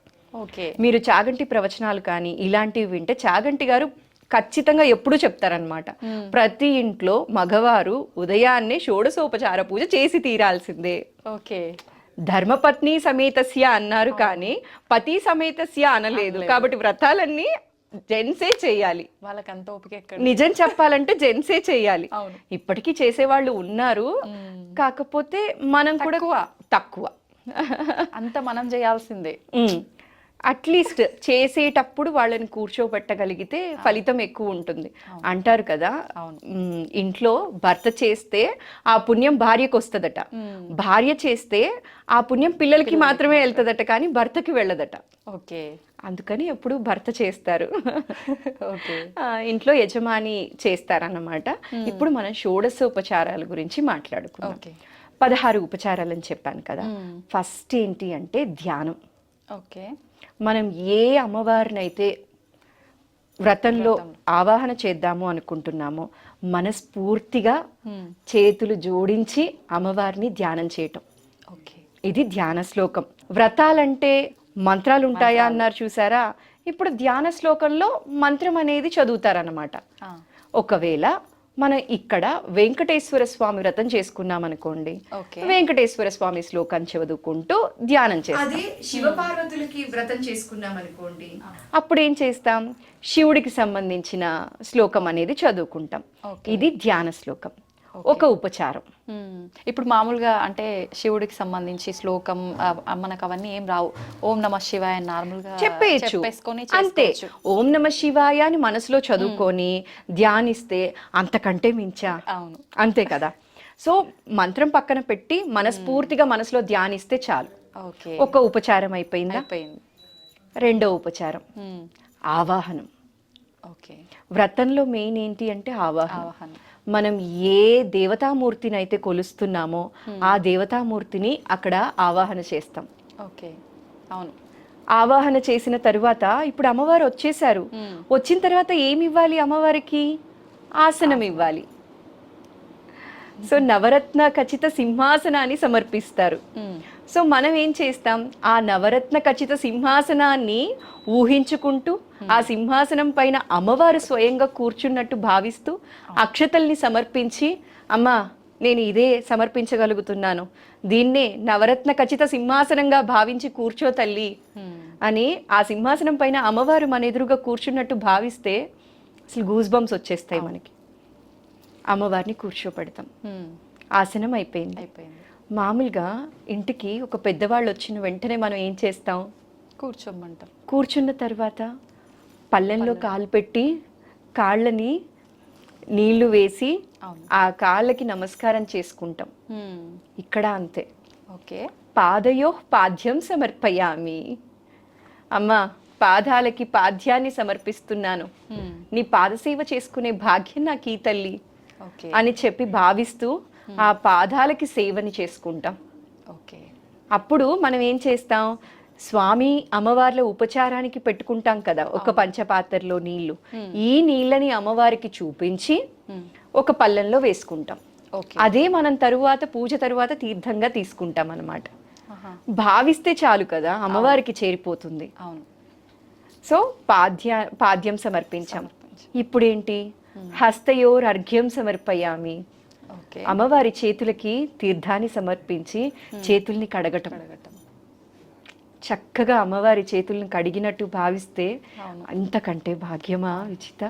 మీరు చాగంటి ప్రవచనాలు కానీ ఇలాంటివి వింటే చాగంటి గారు ఖచ్చితంగా ఎప్పుడూ చెప్తారనమాట, ప్రతి ఇంట్లో మగవారు ఉదయాన్నే షోడశోపచార పూజ చేసి తీరాల్సిందే. ధర్మపత్ని సమేతస్య అన్నారు కానీ పతి సమేతస్య అనలేదు. కాబట్టి వ్రతాలన్నీ జెంట్సే చేయాలి. వాళ్ళకంత ఓపిక నిజం చెప్పాలంటే జెంట్సే చేయాలి. ఇప్పటికీ చేసేవాళ్ళు ఉన్నారు, కాకపోతే మనం కూడా తక్కువ. అంత మనం చేయాల్సిందే. అట్లీస్ట్ చేసేటప్పుడు వాళ్ళని కూర్చోబెట్టగలిగితే ఫలితం ఎక్కువ ఉంటుంది అంటారు కదా. ఇంట్లో భర్త చేస్తే ఆ పుణ్యం భార్యకు వస్తుందట, భార్య చేస్తే ఆ పుణ్యం పిల్లలకి మాత్రమే వెళ్తుందట, కానీ భర్తకి వెళ్ళదట. ఓకే, అందుకని ఎప్పుడు భర్త చేస్తారు. ఇంట్లో యజమాని చేస్తారన్నమాట. ఇప్పుడు మనం షోడశోపచారాల గురించి మాట్లాడుకుందాం. 16 ఉపచారాలని చెప్పాను కదా. ఫస్ట్ ఏంటి అంటే ధ్యానం. ఓకే, మనం ఏ అమ్మవారినైతే వ్రతంలో ఆవాహన చేద్దాము అనుకుంటున్నామో మనస్ఫూర్తిగా చేతులు జోడించి అమ్మవారిని ధ్యానం చేయటం. ఇది ధ్యాన శ్లోకం. వ్రతాలంటే మంత్రాలు ఉంటాయా అన్నారు చూసారా, ఇప్పుడు ధ్యాన శ్లోకంలో మంత్రం అనేది చదువుతారన్నమాట. ఒకవేళ మనం ఇక్కడ వెంకటేశ్వర స్వామి వ్రతం చేసుకున్నాం అనుకోండి, వెంకటేశ్వర స్వామి శ్లోకం చదువుకుంటూ ధ్యానం చేస్తాం. అదే శివపార్వతులకి వ్రతం చేసుకున్నాం అనుకోండి, అప్పుడు ఏం చేస్తాం, శివుడికి సంబంధించిన శ్లోకం అనేది చదువుకుంటాం. ఇది ధ్యాన శ్లోకం, ఒక ఉపచారం. ఇప్పుడు మామూలుగా అంటే శివుడికి సంబంధించి శ్లోకం మనకు అవన్నీ ఏం రావు, ఓం నమ శివాయ నార్మల్ గా చెప్పేయచ్చు అంతే. ఓం నమ శివాయ అని మనసులో చదువుకొని ధ్యానిస్తే అంతకంటే మించా. అవును, అంతే కదా. సో మంత్రం పక్కన పెట్టి మనస్ఫూర్తిగా మనసులో ధ్యానిస్తే చాలు. ఒక ఉపచారం అయిపోయిందా? రెండో ఉపచారం ఆవాహనం. వ్రతంలో మెయిన్ ఏంటి అంటే ఆవాహనం. మనం ఏ దేవతామూర్తిని అయితే కొలుస్తున్నామో ఆ దేవతామూర్తిని అక్కడ ఆవాహన చేస్తాం. ఓకే, అవును. ఆవాహన చేసిన తరువాత ఇప్పుడు అమ్మవారు వచ్చేసారు, వచ్చిన తర్వాత ఏమి ఇవ్వాలి అమ్మవారికి? ఆసనం ఇవ్వాలి. సో నవరత్న ఖచ్చిత సింహాసనాన్ని సమర్పిస్తారు. సో మనం ఏం చేస్తాం, ఆ నవరత్న ఖచ్చిత సింహాసనాన్ని ఊహించుకుంటూ ఆ సింహాసనం పైన అమ్మవారు స్వయంగా కూర్చున్నట్టు భావిస్తూ అక్షతల్ని సమర్పించి, అమ్మా నేను ఇదే సమర్పించగలుగుతున్నాను, దీన్నే నవరత్న ఖచ్చిత సింహాసనంగా భావించి కూర్చో తల్లి అని ఆ సింహాసనం పైన అమ్మవారు మన ఎదురుగా కూర్చున్నట్టు భావిస్తే అసలు గూస్ బంప్స్ వచ్చేస్తాయి మనకి. అమ్మవారిని కూర్చోపెడతాం. ఆసనం అయిపోయింది. మామూలుగా ఇంటికి ఒక పెద్దవాళ్ళు వచ్చిన వెంటనే మనం ఏం చేస్తాం, కూర్చోమంటాం. కూర్చున్న తర్వాత పళ్ళెంలో కాలు పెట్టి కాళ్ళని నీళ్లు వేసి ఆ కాళ్ళకి నమస్కారం చేసుకుంటాం. ఇక్కడ అంతే. ఓకే, పాదయో పాద్యం సమర్పయామి. అమ్మా పాదాలకి పాద్యాన్ని సమర్పిస్తున్నాను, నీ పాదసేవ చేసుకునే భాగ్యం నాకు ఈ తల్లి అని చెప్పి భావిస్తూ ఆ పాదాలకి సేవని చేసుకుంటాం. ఓకే, అప్పుడు మనం ఏం చేస్తాం, స్వామి అమ్మవార్ల ఉపచారానికి పెట్టుకుంటాం కదా ఒక పంచపాత్రలో నీళ్లు, ఈ నీళ్ళని అమ్మవారికి చూపించి ఒక పళ్ళెంలో వేసుకుంటాం. అదే మనం తరువాత పూజ తరువాత తీర్థంగా తీసుకుంటాం అన్నమాట. భావిస్తే చాలు కదా, అమ్మవారికి చేరిపోతుంది. అవును. సో పాద్యం సమర్పించాం. ఇప్పుడేంటి, హస్తయోర్ అర్ఘ్యం సమర్పయామి. అమ్మవారి చేతులకి తీర్థాన్ని సమర్పించి చేతుల్ని కడగటం. చక్కగా అమ్మవారి చేతుల్ని కడిగినట్టు భావిస్తే అంతకంటే భాగ్యమా విచిత?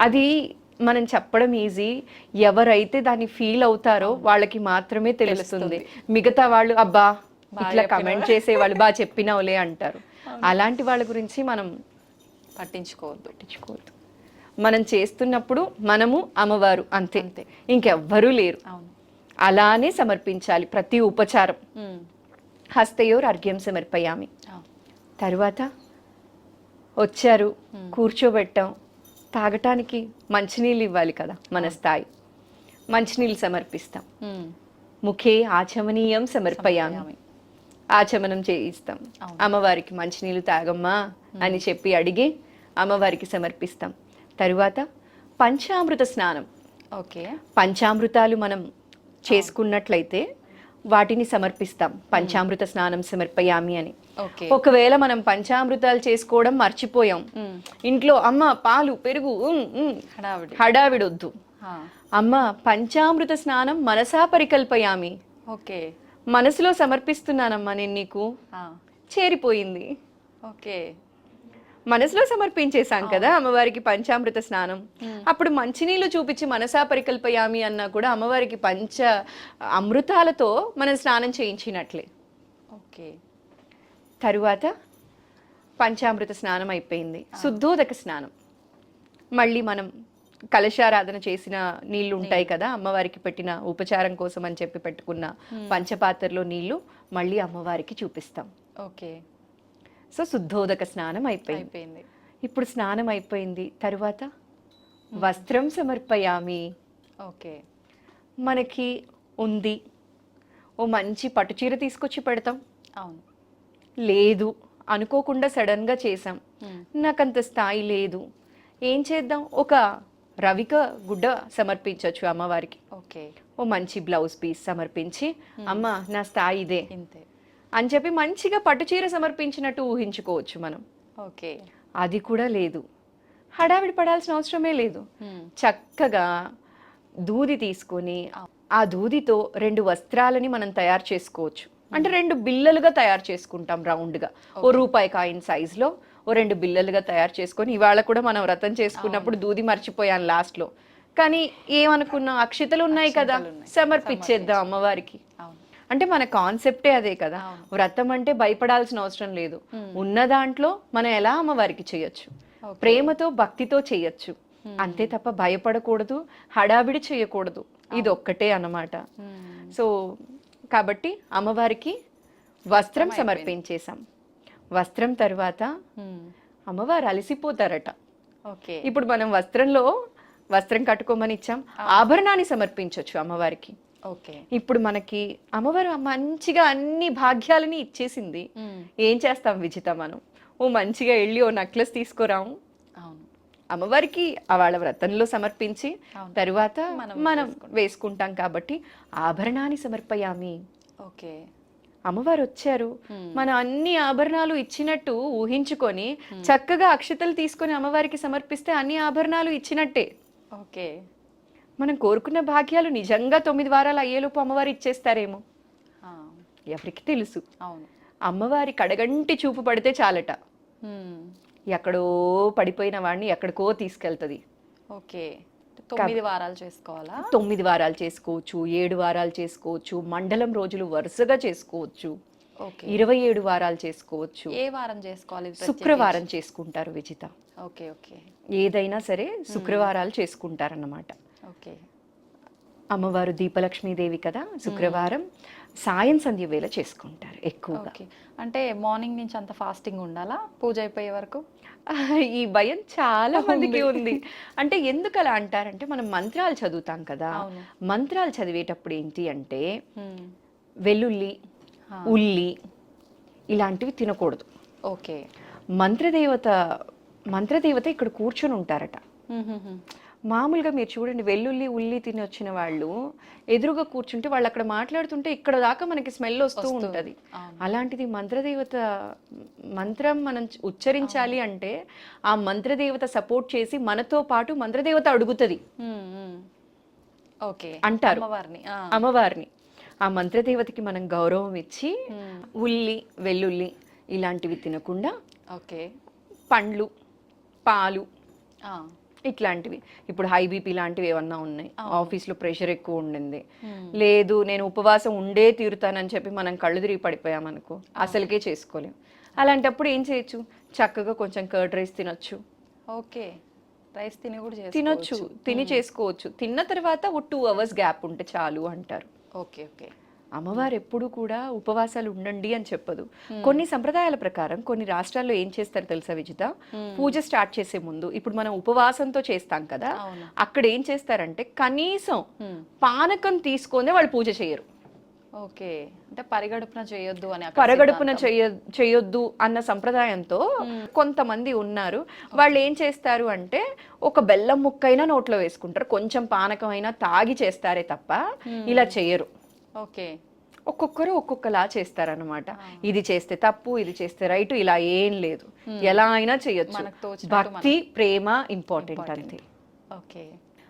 అది మనం చెప్పడం ఈజీ, ఎవరైతే దాన్ని ఫీల్ అవుతారో వాళ్ళకి మాత్రమే తెలుస్తుంది. మిగతా వాళ్ళు అబ్బా ఇట్లా కమెంట్ చేసే వాళ్ళు బా చెప్పినవులే అంటారు. అలాంటి వాళ్ళ గురించి మనం పట్టించుకోవద్దు. మనం చేస్తున్నప్పుడు మనము అమ్మవారు అంతే, ఇంకెవ్వరూ లేరు. అలానే సమర్పించాలి ప్రతి ఉపచారం. హస్తయోర్ అర్ఘ్యం సమర్పయామి. తరువాత వచ్చారు, కూర్చోబెట్టాం, తాగటానికి మంచినీళ్ళు ఇవ్వాలి కదా మన స్థాయి, మంచినీళ్ళు సమర్పిస్తాం. ముఖే ఆచమనీయం సమర్పయామి. ఆచమనం చేయిస్తాం. అమ్మవారికి మంచినీళ్ళు తాగమ్మా అని చెప్పి అడిగి అమ్మవారికి సమర్పిస్తాం. తరువాత పంచామృత స్నానం. ఓకే, పంచామృతాలు మనం చేసుకున్నట్లయితే వాటిని సమర్పిస్తాం. పంచామృత స్నానం సమర్పయామి అని. ఒకవేళ మనం పంచామృతాలు చేసుకోవడం మర్చిపోయాం, ఇంట్లో అమ్మ పాలు పెరుగు హడావిడొద్దు, అమ్మ పంచామృత స్నానం మనసా పరికల్పయామి. ఓకే, మనసులో సమర్పిస్తున్నానమ్మా నేను నీకు, చేరిపోయింది. ఓకే, మనసులో సమర్పించేశాం కదా అమ్మవారికి పంచామృత స్నానం. అప్పుడు మంచినీళ్ళు చూపించి మనసా పరికల్పయామి అన్నా కూడా అమ్మవారికి పంచ అమృతాలతో మనం స్నానం చేయించినట్లే. ఓకే, తరువాత పంచామృత స్నానం అయిపోయింది, శుద్ధోదక స్నానం. మళ్ళీ మనం కలశారాధన చేసిన నీళ్లు ఉంటాయి కదా, అమ్మవారికి పెట్టిన ఉపచారం కోసం అని చెప్పి పెట్టుకున్న పంచపాత్రలో నీళ్లు మళ్ళీ అమ్మవారికి చూపిస్తాం. ఓకే. సో శుద్ధోదక స్నానం అయిపోయింది. ఇప్పుడు స్నానం అయిపోయింది, తరువాత వస్త్రం సమర్పయామి. ఓకే. మనకి ఉంది, ఓ మంచి పట్టుచీర తీసుకొచ్చి పెడతాం. అవును. లేదు అనుకోకుండా సడన్గా చేసాం, నాకంత స్థాయి లేదు, ఏం చేద్దాం, ఒక రవిక గుడ్డ సమర్పించవచ్చు అమ్మవారికి. ఓకే. ఓ మంచి బ్లౌజ్ పీస్ సమర్పించి అమ్మ నా స్థాయి ఇదే ఇంతే అని చెప్పి మంచిగా పట్టుచీర సమర్పించినట్టు ఊహించుకోవచ్చు మనం. ఓకే. అది కూడా లేదు, హడావిడి పడాల్సిన అవసరమే లేదు. చక్కగా దూది తీసుకొని ఆ దూదితో 2 వస్త్రాలని మనం తయారు చేసుకోవచ్చు. అంటే 2 బిల్లలుగా తయారు చేసుకుంటాం రౌండ్గా, ఓ రూపాయి కాయిన్ సైజులో ఓ 2 బిల్లలుగా తయారు చేసుకొని, ఇవాళ కూడా మనం వ్రతం చేసుకున్నప్పుడు దూది మర్చిపోయాను లాస్ట్లో, కానీ ఏమనుకున్నాం, అక్షితలు ఉన్నాయి కదా సమర్పించేద్దాం అమ్మవారికి. అంటే మన కాన్సెప్టే అదే కదా, వ్రతం అంటే భయపడాల్సిన అవసరం లేదు, ఉన్న దాంట్లో మనం ఎలా అమ్మవారికి చేయొచ్చు, ప్రేమతో భక్తితో చేయొచ్చు, అంతే తప్ప భయపడకూడదు, హడావిడి చేయకూడదు, ఇది ఒక్కటే అన్నమాట. సో కాబట్టి అమ్మవారికి వస్త్రం సమర్పించేశాం. వస్త్రం తర్వాత అమ్మవారు అలసిపోతారట. ఓకే. ఇప్పుడు మనం వస్త్రం కట్టుకోమని ఇచ్చాం, ఆభరణాన్ని సమర్పించవచ్చు అమ్మవారికి. ఓకే. ఇప్పుడు మనకి అమ్మవారు మంచిగా అన్ని భాగ్యాలని ఇచ్చేసింది, ఏం చేస్తాం విజిత, మనం ఓ మంచిగా వెళ్ళి ఓ నెక్లెస్ తీసుకురాము, అమ్మవారికి వాళ్ళ వ్రతంలో సమర్పించి తరువాత మనం వేసుకుంటాం కాబట్టి ఆభరణాన్ని సమర్పయామి. ఓకే. అమ్మవారు వచ్చారు, మన అన్ని ఆభరణాలు ఇచ్చినట్టు ఊహించుకొని చక్కగా అక్షతలు తీసుకొని అమ్మవారికి సమర్పిస్తే అన్ని ఆభరణాలు ఇచ్చినట్టే. ఓకే. మనం కోరుకున్న భాగ్యాలు నిజంగా 9 వారాలు అయ్యేలోపు అమ్మవారు ఇచ్చేస్తారేమో, ఎవరికి తెలుసు. అవును. అమ్మవారి కడగంటి చూపు పడితే చాలట, ఎక్కడో పడిపోయిన వాడిని ఎక్కడికో తీసుకెళ్తుంది. ఓకే. 9 వారాలు చేసుకోవాలా? 9 వారాలు చేసుకోవచ్చు, 7 వారాలు చేసుకోవచ్చు, మండలం రోజులు వరుసగా చేసుకోవచ్చు, 27 వారాలు చేసుకోవచ్చు. ఏ వారం చేసుకోవాలి? శుక్రవారం చేసుకుంటారు విజిత. ఓకే. ఓకే. ఏదైనా సరే శుక్రవారాలు చేసుకుంటారన్నమాట. ఓకే. అమ్మవారు దీపలక్ష్మీదేవి కదా, శుక్రవారం సాయం సంధ్య వేళ చేసుకుంటారు ఎక్కువగా. అంటే మార్నింగ్ నుంచి అంత ఫాస్టింగ్ ఉండాలా పూజ అయిపోయే వరకు? ఈ భయం చాలా మందికి ఉంది. అంటే ఎందుకు అలా అంటారంటే, మనం మంత్రాలు చదువుతాం కదా, మంత్రాలు చదివేటప్పుడు ఏంటి అంటే వెల్లుల్లి, ఉల్లి ఇలాంటివి తినకూడదు. ఓకే. మంత్రదేవత ఇక్కడ కూర్చొని ఉంటారట. మామూలుగా మీరు చూడండి, వెల్లుల్లి ఉల్లి తిని వచ్చిన వాళ్ళు ఎదురుగా కూర్చుంటే వాళ్ళు అక్కడ మాట్లాడుతుంటే ఇక్కడ దాకా మనకి స్మెల్ వస్తూ ఉంటుంది. అలాంటిది మంత్రం మనం ఉచ్చరించాలి అంటే ఆ మంత్రదేవత సపోర్ట్ చేసి మనతో పాటు మంత్రదేవత అడుగుతుంది అంటారు అమ్మవారిని. ఆ మంత్రదేవతకి మనం గౌరవం ఇచ్చి ఉల్లి వెల్లుల్లి ఇలాంటివి తినకుండా పండ్లు, పాలు ఇట్లాంటివి, ఇప్పుడు హై బీపీ లాంటివి ఏమన్నా ఉన్నాయి, ఆఫీస్లో ప్రెషర్ ఎక్కువ ఉండింది, లేదు నేను ఉపవాసం ఉండే తీరుతానని చెప్పి మనం కళ్ళు తిరిగి పడిపోయామనుకో అసలుకే చేసుకోలేం. అలాంటప్పుడు ఏం చేయొచ్చు, చక్కగా కొంచెం కర్డ్ రైస్ తినొచ్చు. ఓకే. రైస్ తిని చేసుకోవచ్చు. తిన్న తర్వాత 2 hours గ్యాప్ ఉంటే చాలు అంటారు. ఓకే. ఓకే. అమ్మవారు ఎప్పుడు కూడా ఉపవాసాలు ఉండండి అని చెప్పదు. కొన్ని సంప్రదాయాల ప్రకారం కొన్ని రాష్ట్రాల్లో ఏం చేస్తారు తెలుసా విజిత, పూజ స్టార్ట్ చేసే ముందు ఇప్పుడు మనం ఉపవాసంతో చేస్తాం కదా, అక్కడ ఏం చేస్తారంటే కనీసం పానకం తీసుకొని వాళ్ళు పూజ చేయరు. ఓకే. అంటే పరిగడుపున చేయొద్దు అన్న సంప్రదాయంతో కొంతమంది ఉన్నారు. వాళ్ళు ఏం చేస్తారు అంటే ఒక బెల్లం ముక్కైనా నోట్లో వేసుకుంటారు, కొంచెం పానకం అయినా తాగి చేస్తారే తప్ప ఇలా చేయరు. ఓకే. ఒక్కొక్కరు ఒక్కొక్కలా చేస్తారనమాట. ఇది చేస్తే తప్పు, ఇది చేస్తే రైట్, ఇలా ఏం లేదు, ఎలా అయినా చేయొచ్చు. భక్తి ప్రేమ ఇంపార్టెంట్ అంతే. ఓకే.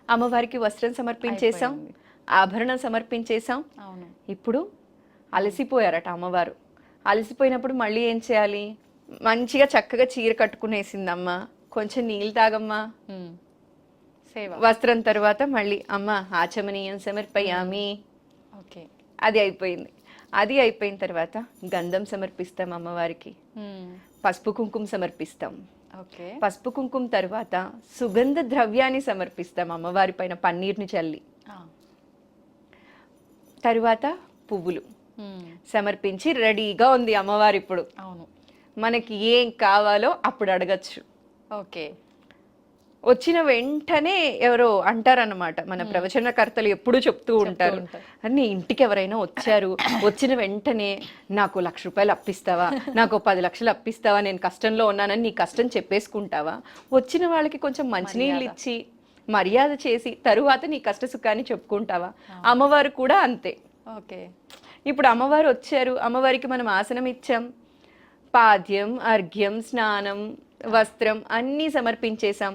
అమ్మవారికి వస్త్రం సమర్పించేసాం, ఆభరణం సమర్పించేసాం. ఇప్పుడు అలసిపోయారట అమ్మవారు. అలసిపోయినప్పుడు మళ్ళీ ఏం చేయాలి, మంచిగా చక్కగా చీర కట్టుకునేసిందమ్మ, కొంచెం నీళ్ళు తాగమ్మా. వస్త్రం తర్వాత మళ్ళీ అమ్మ ఆచమనీయం సమర్పయామి. ఓకే. అది అయిపోయింది. అది అయిపోయిన తర్వాత గంధం సమర్పిస్తాం అమ్మవారికి, పసుపు కుంకుమ సమర్పిస్తాం. ఓకే. పసుపు కుంకుమ తర్వాత సుగంధ ద్రవ్యాన్ని సమర్పిస్తాం అమ్మవారి పైన, పన్నీర్ని చల్లి. తరువాత పువ్వులు సమర్పించి రెడీగా ఉంది అమ్మవారు. ఇప్పుడు అవును, మనకి ఏం కావాలో అప్పుడు అడగచ్చు. ఓకే. వచ్చిన వెంటనే ఎవరో అంటారన్నమాట, మన ప్రవచనకర్తలు ఎప్పుడూ చెప్తూ ఉంటారు, అని ఇంటికి ఎవరైనా వచ్చారు, వచ్చిన వెంటనే నాకు 1,00,000 రూపాయలు అప్పిస్తావా, నాకు 10 లక్షలు అప్పిస్తావా, నేను కష్టంలో ఉన్నానని నీ కష్టం చెప్పేసుకుంటావా, వచ్చిన వాళ్ళకి కొంచెం మంచినీళ్ళు ఇచ్చి మర్యాద చేసి తరువాత నీ కష్ట సుఖాన్ని చెప్పుకుంటావా? అమ్మవారు కూడా అంతే. ఓకే. ఇప్పుడు అమ్మవారు వచ్చారు, అమ్మవారికి మనం ఆసనం ఇచ్చాం, పాద్యం, అర్ఘ్యం, స్నానం, వస్త్రం అన్నీ సమర్పించేశాం.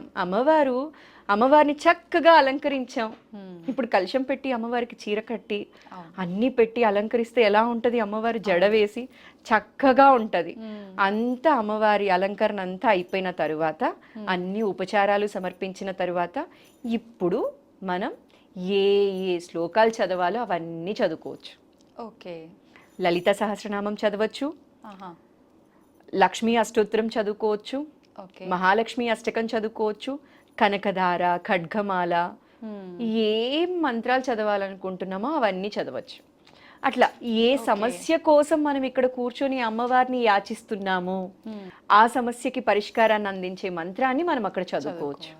అమ్మవారిని చక్కగా అలంకరించాం. ఇప్పుడు కలశం పెట్టి అమ్మవారికి చీర కట్టి అన్నీ పెట్టి అలంకరిస్తే ఎలా ఉంటది? అమ్మవారి జడ వేసి చక్కగా ఉంటది. అంతా అమ్మవారి అలంకరణ అంతా అయిపోయిన తరువాత, అన్ని ఉపచారాలు సమర్పించిన తరువాత ఇప్పుడు మనం ఏ ఏ శ్లోకాలు చదవాలో అవన్నీ చదువుకోవచ్చు. ఓకే. లలిత సహస్రనామం చదవచ్చు, లక్ష్మీ అష్టోత్తరం చదువుకోవచ్చు, మహాలక్ష్మి అష్టకం చదువుకోవచ్చు, కనకధార, ఖడ్గమాల, ఏం మంత్రాలు చదవాలనుకుంటున్నామో అవన్నీ చదవచ్చు. అట్లా ఏ సమస్య కోసం మనం ఇక్కడ కూర్చొని అమ్మవారిని యాచిస్తున్నామో ఆ సమస్యకి పరిష్కారాన్ని అందించే మంత్రాన్ని మనం అక్కడ చదువుకోవచ్చు.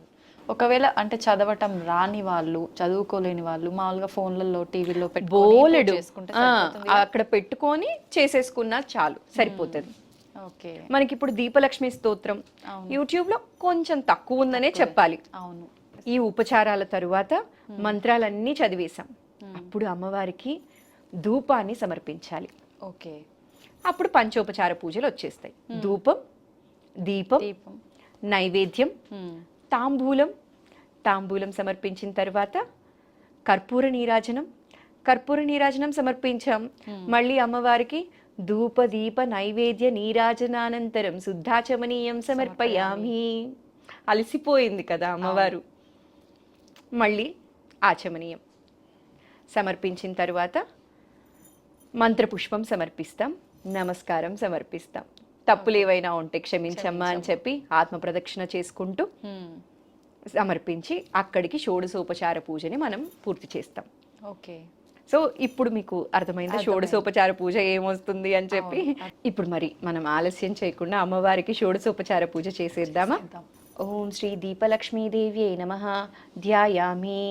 ఒకవేళ అంటే చదవటం రాని వాళ్ళు, చదువుకోలేని వాళ్ళు మామూలుగా ఫోన్లలో, టీవీలో బోలెడు అక్కడ పెట్టుకొని చేసేసుకున్నా చాలు, సరిపోతుంది. ఓకే. మనకి ఇప్పుడు దీపలక్ష్మి స్తోత్రం యూట్యూబ్ లో కొంచెం తక్కువ ఉందనే చెప్పాలి. అవును. ఈ ఉపచారాల తరువాత మంత్రాలన్నీ చదివేశాం. అప్పుడు అమ్మవారికి ధూపాన్ని సమర్పించాలి. ఓకే. అప్పుడు పంచోపచార పూజలు వచ్చేస్తాయి. ధూపం, దీపం, నైవేద్యం, తాంబూలం సమర్పించిన తర్వాత కర్పూర నీరాజనం సమర్పించాం. మళ్ళీ అమ్మవారికి ధూప దీప నైవేద్య నీరాజనానంతరం శుద్ధాచమనీయం సమర్పయామి. అలసిపోయింది కదా అమ్మవారు, మళ్ళీ ఆచమనీయం సమర్పించిన తర్వాత మంత్రపుష్పం సమర్పిస్తాం, నమస్కారం సమర్పిస్తాం. తప్పులు ఏవైనా ఉంటే క్షమించమ్మా అని చెప్పి ఆత్మ ప్రదక్షిణ చేసుకుంటూ సమర్పించి అక్కడికి షోడశోపచార పూజని మనం పూర్తి చేస్తాం. ఓకే. సో ఇప్పుడు మీకు అర్థమైందా షోడశోపచార పూజ ఏమొస్తుంది అని చెప్పి? ఇప్పుడు మరి మనం ఆలస్యం చేయకుండా అమ్మవారికి షోడశోపచార పూజ చేసేద్దామా? ఓం శ్రీ దీపలక్ష్మీదేవ్యై నమః. ధ్యాయామి.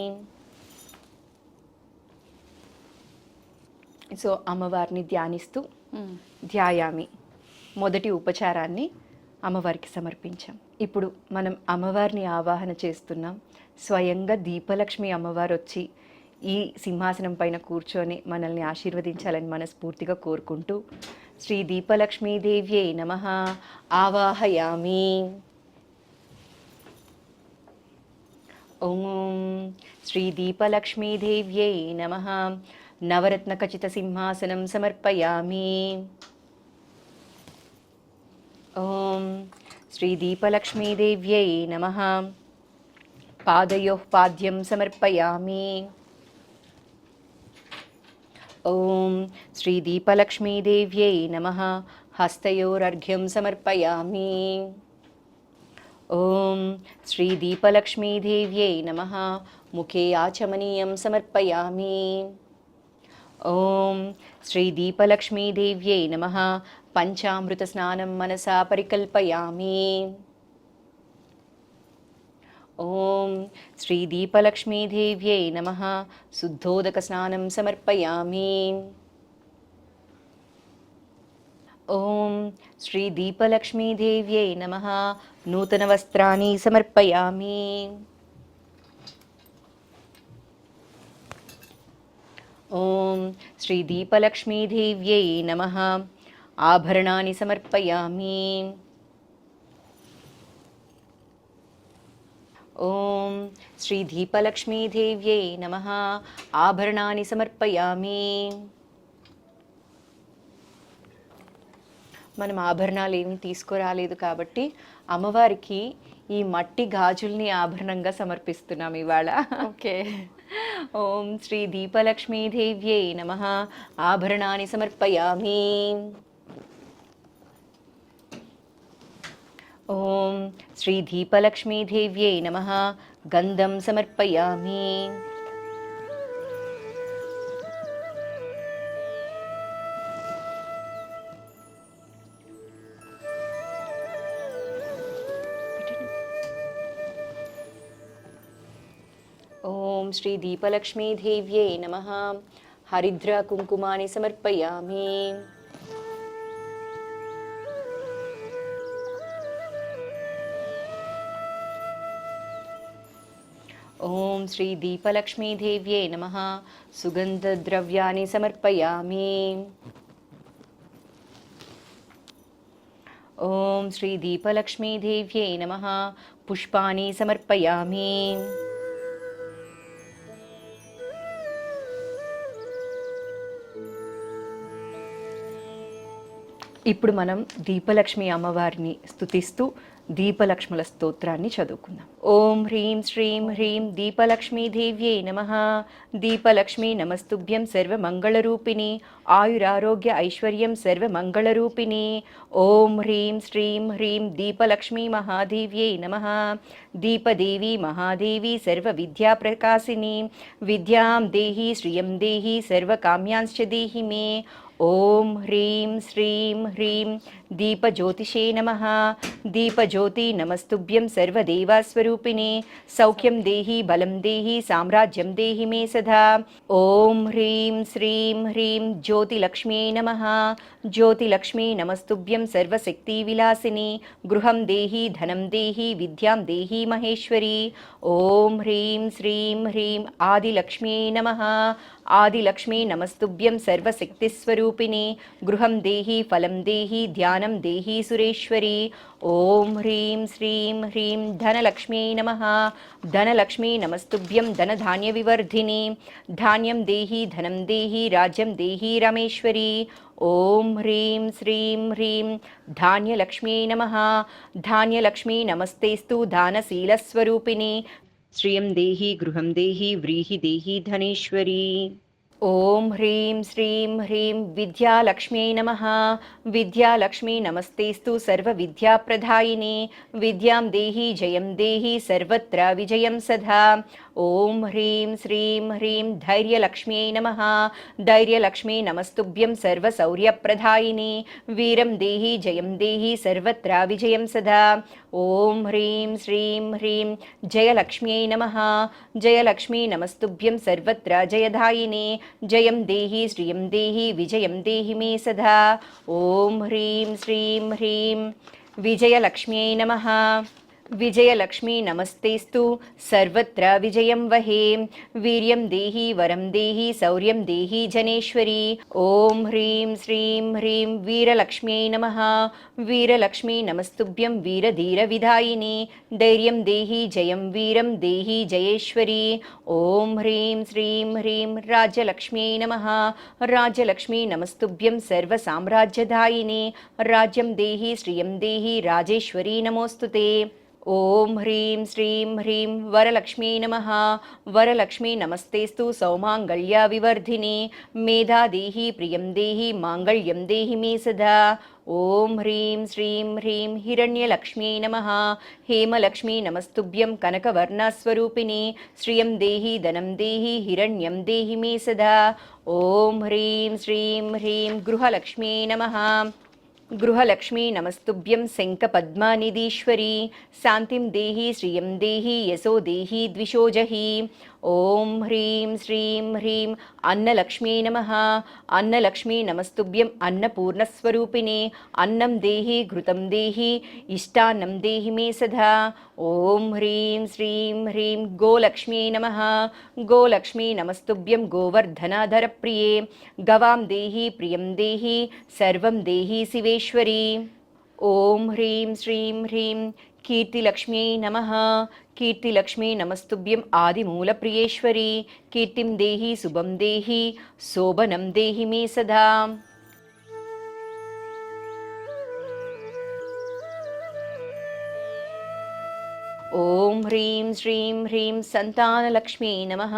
సో అమ్మవారిని ధ్యానిస్తూ ధ్యాయామి మొదటి ఉపచారాన్ని అమ్మవారికి సమర్పించాం. ఇప్పుడు మనం అమ్మవారిని ఆవాహన చేస్తున్నాం. స్వయంగా దీపలక్ష్మి అమ్మవారు వచ్చి ఈ సింహాసనం పైన కూర్చొని మనల్ని ఆశీర్వదించాలని మనస్ఫూర్తిగా కోరుకుంటూ శ్రీ దీపలక్ష్మీదేవ్యై నమః ఆవాహయామి. ఓం శ్రీ దీపలక్ష్మీదేవ్యై నమః నవరత్నఖచిత సింహాసనం సమర్పయామి. ఓం శ్రీ దీపలక్ష్మీదేవ్యై నమః పాదయోః పాద్యం సమర్పయామి. ఓం శ్రీ దీపలక్ష్మీదేవ్యై నమః హస్తయోరర్ఘ్యం సమర్పయామి. ఓం శ్రీ దీపలక్ష్మీదేవ్యై నమః ముఖే ఆచమనీయం సమర్పయామి. ఓం శ్రీ దీపలక్ష్మీదేవ్యై నమః పంచామృత స్నానం మనసా పరికల్పయామి. ఓం శ్రీ దీపలక్ష్మీదేవ్యై నమః శుద్ధోదక స్నానం సమర్పయామి. ఓం శ్రీ దీపలక్ష్మీదేవ్యై నమః నూతన వస్త్రాన్ని సమర్పయామి. ఓం శ్రీ దీపలక్ష్మీదేవ్యై నమః ఆభరణాన్ని సమర్పయామి. ఓం శ్రీ దీపలక్ష్మీదేవ్యై నమః ఆభరణాన్ని సమర్పయామి. మనం ఆభరణాలు ఏమి తీసుకురాలేదు కాబట్టి అమ్మవారికి ఈ మట్టి గాజుల్ని ఆభరణంగా సమర్పిస్తున్నాం ఇవాళ. ఓకే. ఓం శ్రీ దీపలక్ష్మీదేవ్యై నమః. ఆభరణాన్ని సమర్పయామి. ఓం శ్రీ దీపలక్ష్మీదేవ్యై నమః. గంధం సమర్పయామి. ఓం శ్రీ దీపలక్ష్మీదేవ్యై నమః. హరిద్ర కుంకుమాని సమర్పయామి. ఓం శ్రీ దీపలక్ష్మీదేవ్యై నమః. సుగంధద్రవ్యాన్ని సమర్పయామి. ఓం శ్రీ దీపలక్ష్మీదేవ్యై నమః. పుష్పాన్ని సమర్పయామి. ఇప్పుడు మనం దీపలక్ష్మి అమ్మవారిని స్తుతిస్తూ దీపలక్ష్ముల స్తోత్రాన్ని చదువుకుందాం. ఓం హ్రీం శ్రీం హ్రీం దీపలక్ష్మీదేవ్యై నమః. దీపలక్ష్మీ నమస్తుభ్యం సర్వమంగళరూపిణి. ఆయురారోగ్య ఐశ్వర్యం సర్వమంగళరూపిణి. ఓం హ్రీం శ్రీం హ్రీం దీపలక్ష్మీ మహాదేవ్యై నమః. దీపదేవి మహాదేవి సర్వవిద్యాప్రకాశిని. విద్యాం దేహి శ్రియం దేహి సర్వకామ్యాంశ్చ దేహి మే. ఓం హ్రీం శ్రీం హ్రీం దీపజ్యోతిషే నమః. దీపజ్యోతి నమస్తుభ్యం సర్వదేవాస్వరూపిణి. సౌఖ్యం దేహి బలం దేహి సామ్రాజ్యం దేహి మే సదా. ఓం హ్రీం శ్రీం హ్రీం జ్యోతిలక్ష్మ్యై నమః. జ్యోతిలక్ష్మీ నమస్తుభ్యం సర్వశక్తి విలాసిని. గృహం దేహి ధనం దేహి విద్యాం దేహి మహేశ్వరి. ఓం హ్రీం శ్రీం హ్రీం ఆదిలక్ష్మ్యై నమః. ఆదిలక్ష్మీ నమస్తుభ్యం సర్వశక్తిస్వరూపిణి. గృహం దేహి ఫలం దేహి ధ్యానం దేహి సురేశ్వరి. ఓం హ్రీం శ్రీం హ్రీం ధనలక్ష్మ్యై నమః. ధనలక్ష్మీ నమస్తుభ్యం ధనధాన్య వివర్ధిని. ధాన్యం దేహి ధనం దేహి రాజ్యం దేహి రమేశ్వరి. ఓం హ్రీం శ్రీం హ్రీం ధాన్యలక్ష్మ్యై నమః. ధాన్యలక్ష్మీ నమస్తేస్తు దానశీలస్వరూపిణి. శ్రియం దేహి గృహం దేహి వ్రీహి దేహి ధనేశ్వరి. ఓం హ్రీం శ్రీం హ్రీం విద్యాలక్ష్మ్యై నమః. విద్యాలక్ష్మీ నమస్తేస్తు సర్వవిద్యాప్రదాయిని. విద్యాం దేహి జయం దేహి సర్వత్ర విజయం సదా. ఓం హ్రీం శ్రీం హ్రీం ధైర్యలక్ష్మ్యై నమః. ధైర్యలక్ష్మీ నమస్తుభ్యం సర్వశౌర్యప్రదాయిని. వీరం దేహి జయం దేహి సర్వత్ర విజయం సదా. ఓం హ్రీం శ్రీం హ్రీం జయలక్ష్మ్యై నమః. జయలక్ష్మీ నమస్తుభ్యం సర్వత్ర జయదాయిని. జయం దేహి శ్రియం దేహి విజయం దేహి మే సదా. ఓం హ్రీం శ్రీం హ్రీం విజయలక్ష్మ్యై నమః. విజయలక్ష్మీ నమస్తేస్తు సర్వత్ర విజయం వహే. వీర్యం దేహి వరం దేహి శౌర్యం దేహి జనేశ్వరి. ఓం హ్రీం శ్రీం హ్రీం వీరలక్ష్మ్యై నమః. వీరలక్ష్మీ నమస్తుభ్యం వీరధీర విధాయిని. ధైర్యం దేహి జయం వీరం దేహి జయేశ్వరి. ఓం హ్రీం శ్రీం హ్రీం రాజ్యలక్ష్మ్యై నమః. రాజ్యలక్ష్మీ నమస్తుభ్యం సర్వసామ్రాజ్యదాయిని. రాజ్యం దేహి శ్రియం దేహి రాజేశ్వరి నమోస్తుతే. ఓం హ్రీం శ్రీం హ్రీం వరలక్ష్మ్యై నమః. వరలక్ష్మీ నమస్తేస్తు సౌమాంగళ్య వివర్ధిని. మేధా దేహి ప్రియం దేహి మాంగళ్యం దేహి మే సదా. ఓం హ్రీం శ్రీం హ్రీం హిరణ్యలక్ష్మ్యై నమః. హేమలక్ష్మీ నమస్తుభ్యం కనకవర్ణస్వరూపిణి. శ్రియం దేహి ధనం దేహి హిరణ్యం దేహి మే సదా. ఓం హ్రీం శ్రీం హ్రీం గృహలక్ష్మ్యై నమః. గృహలక్ష్మీ నమస్తుభ్యం శంఖపద్మనిధీశ్వరి. శాంతిం దేహి శ్రియం దేహి యశో దేహి ద్విషోజహి. ఓం హ్రీం శ్రీం హ్రీం అన్నలక్ష్మ్యై నమః. అన్నలక్ష్మీ నమస్తుభ్యం అన్నపూర్ణస్వరూపిణి. అన్నం దేహి ఘృతం దేహి ఇష్టాన్నం దేహి మే సదా. ఓం హ్రీం శ్రీం హ్రీం గోలక్ష్మ్యై నమః. గోలక్ష్మీ నమస్తుభ్యం గోవర్ధనాధర ప్రియే. గవాం దేహి ప్రియం దేహి సర్వం దేహి శివేశ్వరి. ఓం హ్రీం శ్రీం హ్రీం కీర్తిలక్ష్మ్యై నమః. కీర్తిలక్ష్మీ నమస్తుభ్యం ఆదిమూలప్రియేశ్వరి. కీర్తిం దేహి శుభం దేహి శోభనం దేహి మే సదా. ఓం హ్రీం శ్రీం హ్రీం సంతానలక్ష్మీ నమః.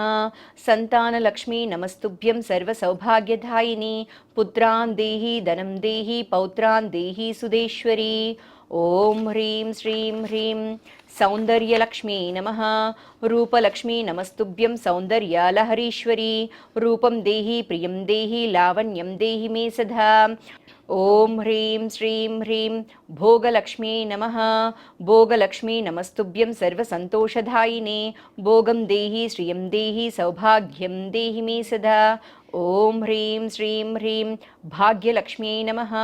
సంతానలక్ష్మీ నమస్తుభ్యం సర్వసౌభాగ్యదాయిని. పుత్రాన్ దేహి ధనం దేహి పౌత్రాన్ దేహి సుదేశ్వరి. ఓం హ్రీం శ్రీం హ్రీం సౌందర్యలక్ష్మీ నమః. రూపలక్ష్మీ నమస్తుభ్యం సౌందర్యాలహరీశ్వరి. రూపం దేహి ప్రియం దేహి లావణ్యం దేహి మే సదా. ఓం హ్రీం శ్రీం హ్రీం భోగలక్ష్మీ నమః. భోగలక్ష్మీ నమస్తుభ్యం సర్వసంతోషదాయినే. భోగం దేహి శ్రియం దేహి సౌభాగ్యం దేహి మే సదా. ఓం హ్రీం శ్రీం హ్రీం భాగ్యలక్ష్మీ నమః.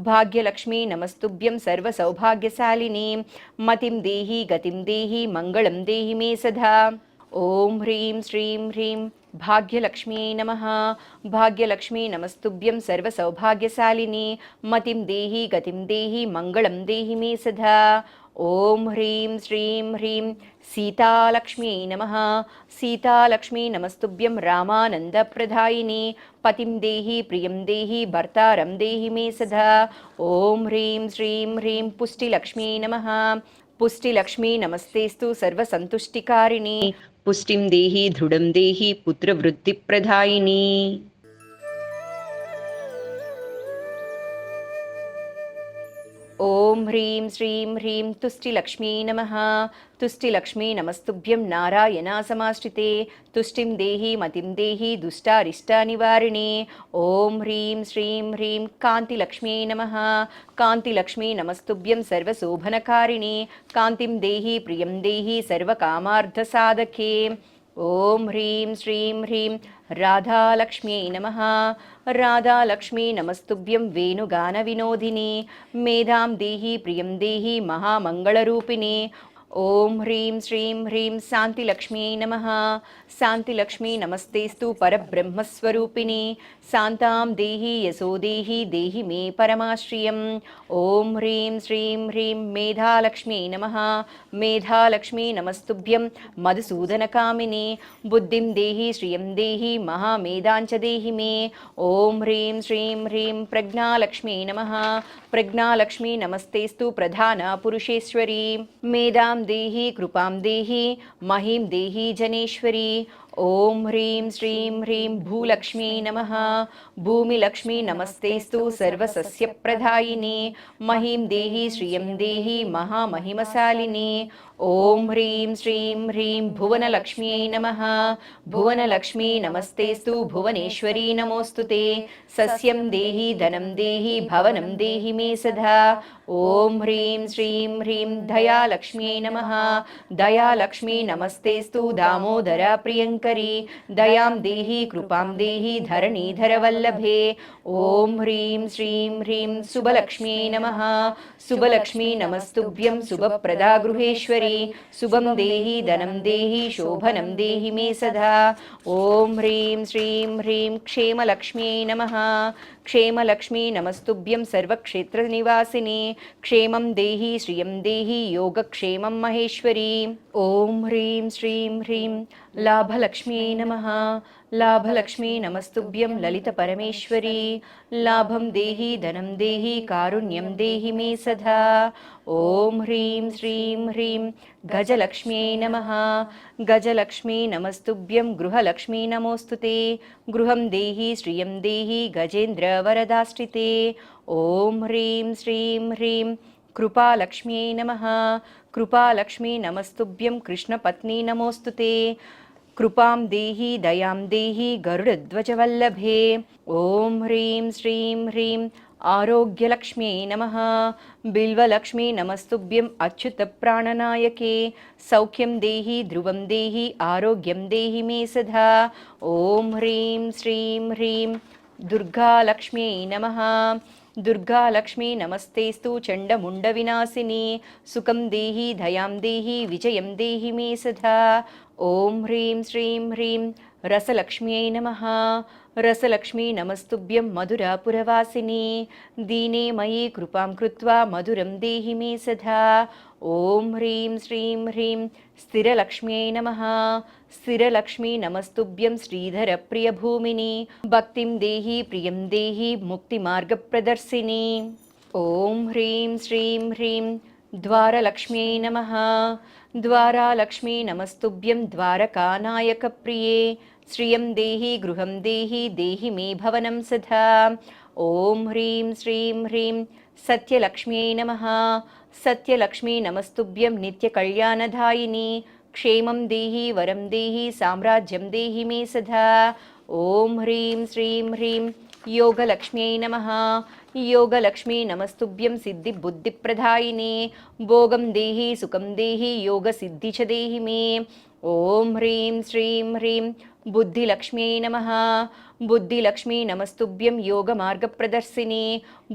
భాగ్యలక్ష్మీ నమస్తుభ్యం సర్వసౌభాగ్యశాలిని. మతిం దేహి గతిం దేహి మంగళం దేహి మే సదా. ఓం హ్రీం శ్రీం హ్రీం భాగ్యలక్ష్మీ నమః. భాగ్యలక్ష్మీ నమస్తుభ్యం సర్వసౌభాగ్యశాలిని. మతిం దేహి గతిం దేహి మంగళం దేహి మే సదా. ఓం హ్రీం శ్రీం హ్రీం సీతాలక్ష్మీ నమః. సీతాలక్ష్మీ నమస్తుభ్యం రామానందప్రదాయిని. పతిం దేహి ప్రియం దేహి భర్తారం దేహి మే సదా. ఓం హ్రీం శ్రీం హ్రీం పుష్టిలక్ష్మీ నమః. పుష్టిలక్ష్మీ నమస్తేస్తు సర్వసంతుష్టికారిణి. పుష్టిం దేహి దృఢం దేహి పుత్రవృద్ధిప్రదాయిని. ఓం హ్రీం శ్రీం హ్రీం తుష్టిలక్ష్మీ నమః. తుష్టిలక్ష్మీ నమస్తుభ్యం నారాయణా సమాశ్రితే. తుష్టిం దేహి మతిం దేహి దుష్టారిష్టా నివారిణి. ఓం హ్రీం శ్రీం హ్రీం కాంతిలక్ష్మీ నమః. కాంతిలక్ష్మీ నమస్తుభ్యం సర్వశోభనకారిణి. కాంతిం దేహి ప్రియం దేహి సర్వకామార్థసాధకే. ఓం హ్రీం శ్రీం హ్రీం రాధాలక్ష్మీ నమః. రాధాలక్ష్మీ నమస్తుభ్యం వేణుగాన వినోదిని. మేధాం దేహి ప్రియం దేహి మహామంగళరూపిణి. ఓం హ్రీం శ్రీం హ్రీం శాంతిలక్ష్మీ నమః. శాంతిలక్ష్మీ నమస్తేస్తు పరబ్రహ్మస్వరూపిణి. శాంతాం దేహి యశో దేహి దేహి మే పరమాశ్రియం. ఓం హ్రీం శ్రీం హ్రీం మేధాలక్ష్మీ నమః. మేధాలక్ష్మీ నమస్తుభ్యం మధుసూదనకామిని. బుద్ధిం దేహి శ్రియం దేహి మహామేధాంచ దేహి మే. ఓం హ్రీం శ్రీం హ్రీం ప్రజ్ఞాలక్ష్మీ నమః. ప్రజ్ఞాలక్ష్మీ నమస్తేస్తు ప్రధాన పురుషేశ్వరి. మేధాం దేహి కృపాం దేహి మహిం దేహి జనేశ్వరి. ఓం హ్రీం శ్రీం హ్రీం భూలక్ష్మీ నమః. భూమిలక్ష్మీ నమస్తేస్తు సర్వసస్యప్రదాయిని. మహిం దేహి శ్రియం దేహి మహామహిమశాలిని. ఓం హ్రీం శ్రీం హ్రీం భువనలక్ష్మ్యై నమః. భువనలక్ష్మీ నమస్తేస్తు భువనేశ్వరీ నమోస్తుతే. సస్యం దేహి ధనం దేహి భవనం దేహి మే సదా. ఓం హ్రీం శ్రీం హ్రీం దయాలక్ష్మ్యై నమః. దయాలక్ష్మీ నమస్తేస్తు దామోదర ప్రియంకరీ. దయాం దేహి కృపాం దేహి ధరణీధర వల్లభే. ఓం హ్రీం శ్రీం హ్రీం శుభలక్ష్మ్యై నమః. శుభలక్ష్మీ నమస్తుభ్యం శుభప్రదా గృహేశ్వరీ. శుభం దేహి ధనం దేహి శోభనం దేహి మే సదా. ఓం హ్రీం శ్రీం హ్రీం క్షేమలక్ష్మ్యై నమః. క్షేమలక్ష్మీ నమస్తుభ్యం సర్వక్షేత్ర నివాసిని. క్షేమం దేహి శ్రియం దేహి యోగక్షేమం మహేశ్వరీ. ఓం హ్రీం శ్రీం హ్రీం లాభలక్ష్మ్యై నమః. లాభలక్ష్మీ నమస్తుభ్యం లలిత పరమేశ్వరీ. లాభం దేహి ధనం దేహి కారుణ్యం దేహి మే సదా. ఓం హ్రీం శ్రీం హ్రీం గజలక్ష్మ్యై నమః. గజలక్ష్మీ నమస్తుభ్యం గృహలక్ష్మీ నమోస్తుతే. గృహం దేహి శ్రియం దేహి గజేంద్ర వరదాశ్రితే. ఓం హ్రీం శ్రీం హ్రీం కృపాలక్ష్మ్యై నమః. కృపాలక్ష్మీ నమస్తుభ్యం కృష్ణపత్ని నమోస్తుతే. కృపాం దేహి దయాం దేహి గరుడధ్వజవల్లభే. ఓం హ్రీం శ్రీం హ్రీం ఆరోగ్యలక్ష్మ్యై నమః. బిల్వలక్ష్మీ నమస్తుభ్యం అచ్యుత ప్రాణనాయకే. సౌఖ్యం దేహి ధ్రువం దేహి ఆరోగ్యం దేహి మే సదా. ఓం హ్రీం శ్రీం హ్రీం దుర్గాలక్ష్మ్యై నమః. దుర్గాలక్ష్మీ నమస్తేస్తు చండముండ వినాశిని. సుఖం దేహి దయాం దేహి విజయం దేహి మే సదా. ఓం హ్రీం శ్రీం హ్రీం రసలక్ష్మ్యై నమః. రసలక్ష్మీ నమస్తుభ్యం మధురాపురవాసిని. దీనే మయి కృపాం కృత్వా మధురం దేహి మే సదా. ఓం హ్రీం శ్రీం హ్రీం స్థిరలక్ష్మ్యై నమః. స్థిరలక్ష్మీ నమస్తుభ్యం శ్రీధర ప్రియభూమిని. భక్తిం దేహి ప్రియం దేహి ముక్తిమార్గప్రదర్శిని. ఓం హ్రీం శ్రీం హ్రీం ద్వారలక్ష్మ్యై నమః. ద్వారాలక్ష్మీ నమస్తుభ్యం ద్వారకానాయకప్రియే. శ్రియం దేహి గృహం దేహి దేహి మే భవనం సదా. ఓం హ్రీం శ్రీం హ్రీం సత్యలక్ష్మ్యై నమః. సత్యలక్ష్మీ నమస్తుభ్యం నిత్యకళ్యాణదాయిని. క్షేమం దేహి వరం దేహి సామ్రాజ్యం దేహి మే సదా. ఓం హ్రీం శ్రీం హ్రీం యోగలక్ష్మ్యై నమః. యోగలక్ష్మీ నమస్తుభ్యం సిద్ధిబుద్ధిప్రదాయిని. భోగం దేహి సుఖం దేహి యోగసిద్ధి చ దేహి మే. ఓం హ్రీం శ్రీం హ్రీం బుద్ధిలక్ష్మ్యై నమః. బుద్ధిలక్ష్మీ నమస్తుభ్యం యోగమార్గప్రదర్శిని.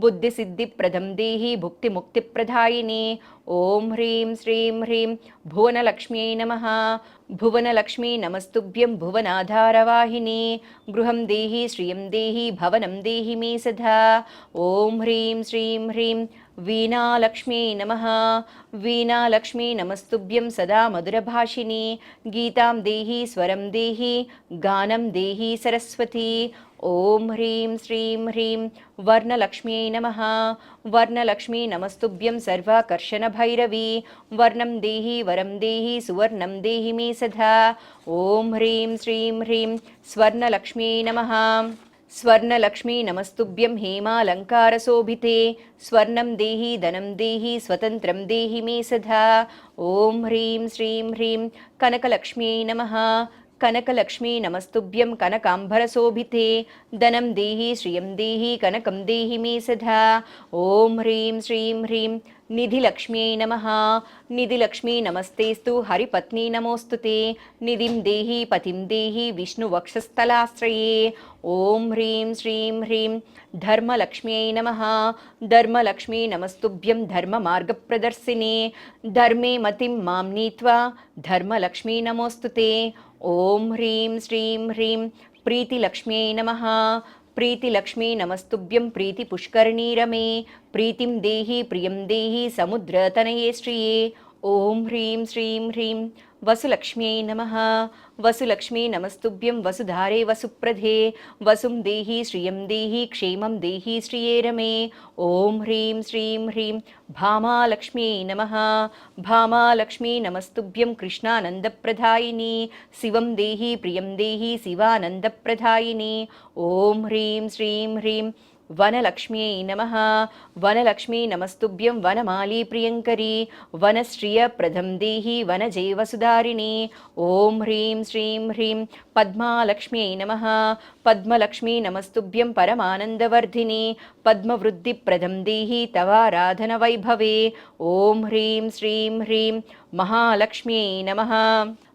బుద్ధిసిద్ధిప్రదం దేహి భుక్తిముక్తిప్రదాయిని. ఓం హ్రీం శ్రీం హ్రీం భువనలక్ష్మ్యై నమః. భువనలక్ష్మీ నమస్తుభ్యం భువనాధారవాహిని. గృహం దేహి శ్రియం దేహి భవనం దేహి మే సదా. ఓం హ్రీం శ్రీం హ్రీం వీణాలక్ష్మ్యై నమః. వీణాలక్ష్మీ నమస్తుభ్యం సదా మధురభాషిని. గీతాం దేహి స్వరం దేహి గానం దేహి సరస్వతి. ఓం హ్రీం శ్రీం హ్రీం వర్ణలక్ష్మ్యై నమః. వర్ణలక్ష్మీ నమస్తుభ్యం సర్వాకర్షణ భైరవి. వర్ణం దేహి వరం దేహి సువర్ణం దేహి మే సదా. ఓం హ్రీం శ్రీం హ్రీం స్వర్ణలక్ష్మ్యై నమః. స్వర్ణలక్ష్మీ నమస్తుభ్యం హేమాలంకారశోభితే. స్వర్ణం దేహి ధనం దేహి స్వతంత్రం దేహి మే సదా. ఓం హ్రీం శ్రీం హ్రీం కనకలక్ష్మ్యై నమః. కనకలక్ష్మీ నమస్తుభ్యం కనకాంబరశోభితే. ధనం దేహి శ్రియం దేహి కనకం దేహి మే సదా. ఓం హ్రీం శ్రీం హ్రీం నిధిలక్ష్మ్యై నమః. నిధిలక్ష్మీ నమస్తేస్తు హరిపత్ని నమోస్తుతే. నిధిం దేహి పతిం దేహి విష్ణువక్షస్థలాశ్రయే. ఓం హ్రీం శ్రీం హ్రీం ధర్మలక్ష్మ్యై నమః. ధర్మలక్ష్మీ నమస్తుభ్యం ధర్మమార్గప్రదర్శిని. ధర్మే మతిం మాం నీత్వా ధర్మలక్ష్మీ నమోస్తుతే. ఓం హ్రీం శ్రీం హ్రీం ప్రీతిలక్ష్మ్యై నమః. ప్రీతిలక్ష్మీ నమస్తుభ్యం ప్రీతి పుష్కరిణీరమే. ప్రీతిం దేహి ప్రియం దేహి సముద్రతనయే శ్రియే. ఓం హ్రీం శ్రీం హ్రీం వసులక్ష్మ్యై నమః. వసులక్ష్మీ నమస్తుభ్యం వసుధారే వసుప్రధే. వసుం దేహి శ్రియం దేహి క్షేమం దేహి శ్రియే రమే. ఓం హ్రీం శ్రీం హ్రీం భామాలక్ష్మ్యై నమః. భామాలక్ష్మీ నమస్తుభ్యం కృష్ణానందప్రదాయిని. శివం దేహి ప్రియం దేహి శివానందప్రదాయిని. ఓం హ్రీం శ్రీం హ్రీం వనలక్ష్మ్యై నమః. వనలక్ష్మీ నమస్తుభ్యం వనమాలీ ప్రియంకరీ. వనశ్రియప్రదం దేహి వనజే వసుధారిణి. ఓం హ్రీం శ్రీం హ్రీం పద్మాలక్ష్మ్యై నమః. పద్మలక్ష్మీ నమస్తుభ్యం పరమానందవర్ధిని. పద్మవృద్ధిప్రదం దేహి తవారాధన వైభవే. ఓం హ్రీం శ్రీం హ్రీం మహాలక్ష్మ్యై నమః.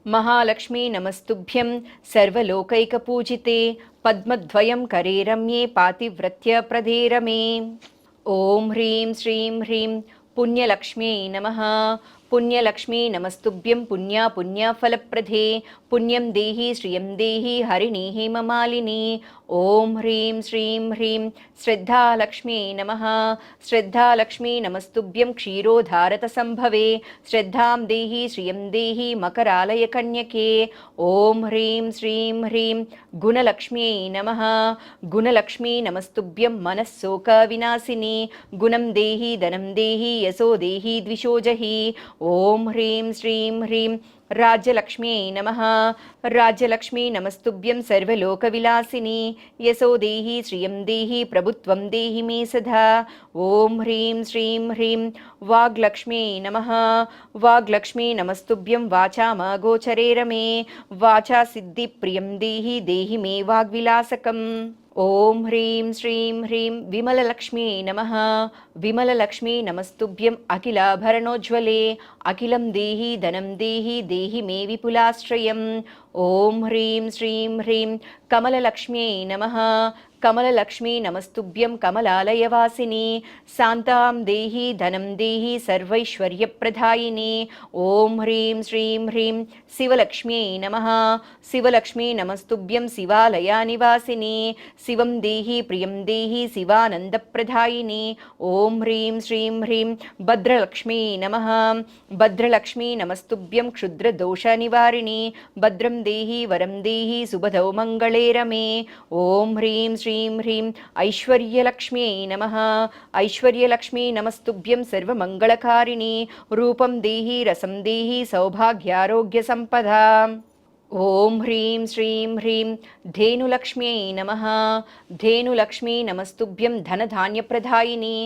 మహాలక్ష్మీ నమస్తుభ్యం సర్వలోకైకపూజితే. పద్మద్వయం కరే రమ్యే పాతివ్రత్య ప్రదే రమే. ఓం హ్రీం శ్రీం హ్రీం పుణ్యలక్ష్మ్యై నమః. పుణ్యలక్ష్మీ నమస్తుభ్యం పుణ్యా పుణ్యఫలప్రదే. పుణ్యం దేహి శ్రియం దేహి హరిణి హేమమాలిని. ఓం హ్రీం శ్రీం హ్రీం శ్రద్ధాలక్ష్మ్యై నమః. శ్రద్ధాలక్ష్మీ నమస్తుభ్యం క్షీరోధారత సంభవే. శ్రద్ధాం దేహి శ్రియం దేహి మకరాలయ కన్యకే. ఓం హ్రీం శ్రీం హ్రీం గుణలక్ష్మ్యై నమః. గుణలక్ష్మీ నమస్తుభ్యం మనస్సోక వినాశిని. గుణం దేహి ధనం దేహి యశో దేహి ద్విషోజహి. ఓం హ్రీం శ్రీం హ్రీం రాజ్యలక్ష్మ్యై నమః. రాజ్యలక్ష్మీ నమస్తుభ్యం సర్వలోకవిలాసిని. యశో దేహి శ్రియం దేహి ప్రభుత్వం దేహి మే సదా. ఓం హ్రీం శ్రీం హ్రీం వాగ్లక్ష్మ్యై నమః. వాగ్లక్ష్మీ నమస్తుభ్యం వాచామగోచరే రమే. వాచా సిద్ధి ప్రియం దేహి దేహి మే వాగ్విలాసకం. ఓం హ్రీం శ్రీం హ్రీం విమలలక్ష్మ్యై నమః. విమలలక్ష్మీ నమస్తుభ్యం అఖిలాభరణోజ్వలే. అఖిలం దేహి ధనం దేహి దేహి మే విపులాశ్రయం. ఓం హ్రీం శ్రీం హ్రీం కమలలక్ష్మ్యై నమః. కమలలక్ష్మీ నమస్తుభ్యం కమలాలయవాసిని. శాంతాం దేహి ధనం దేహి సర్వైశ్వర్యప్రదాయిని. ఓం హ్రీం శ్రీం హ్రీం శివలక్ష్మ్యై నమః. శివలక్ష్మీ నమస్తుభ్యం శివాలయానివాసిని. శివం దేహి ప్రియం దేహి శివానందప్రదాయిని. ఓం హ్రీం శ్రీం హ్రీం భద్రలక్ష్మీ నమః. భద్రలక్ష్మీ నమస్తుభ్యం క్షుద్రదోషనివారిణి. భద్రం దేహి వరం దేహి శుభదౌ మంగళే రమే. ఓం హ్రీం శ్రీం శ్రీం హ్రీం ఐశ్వర్యలక్ష్మ్యై నమః. ఐశ్వర్యలక్ష్మీ నమస్తుభ్యం సర్వమంగళకారిణి. రూపం దేహి రసం దేహి సౌభాగ్యారోగ్య సంపదా. ఓం హ్రీం శ్రీం హ్రీం ధేనులక్ష్మ్యై నమః. ధేనులక్ష్మీ నమస్తుభ్యం ధనధాన్యప్రదాయిని.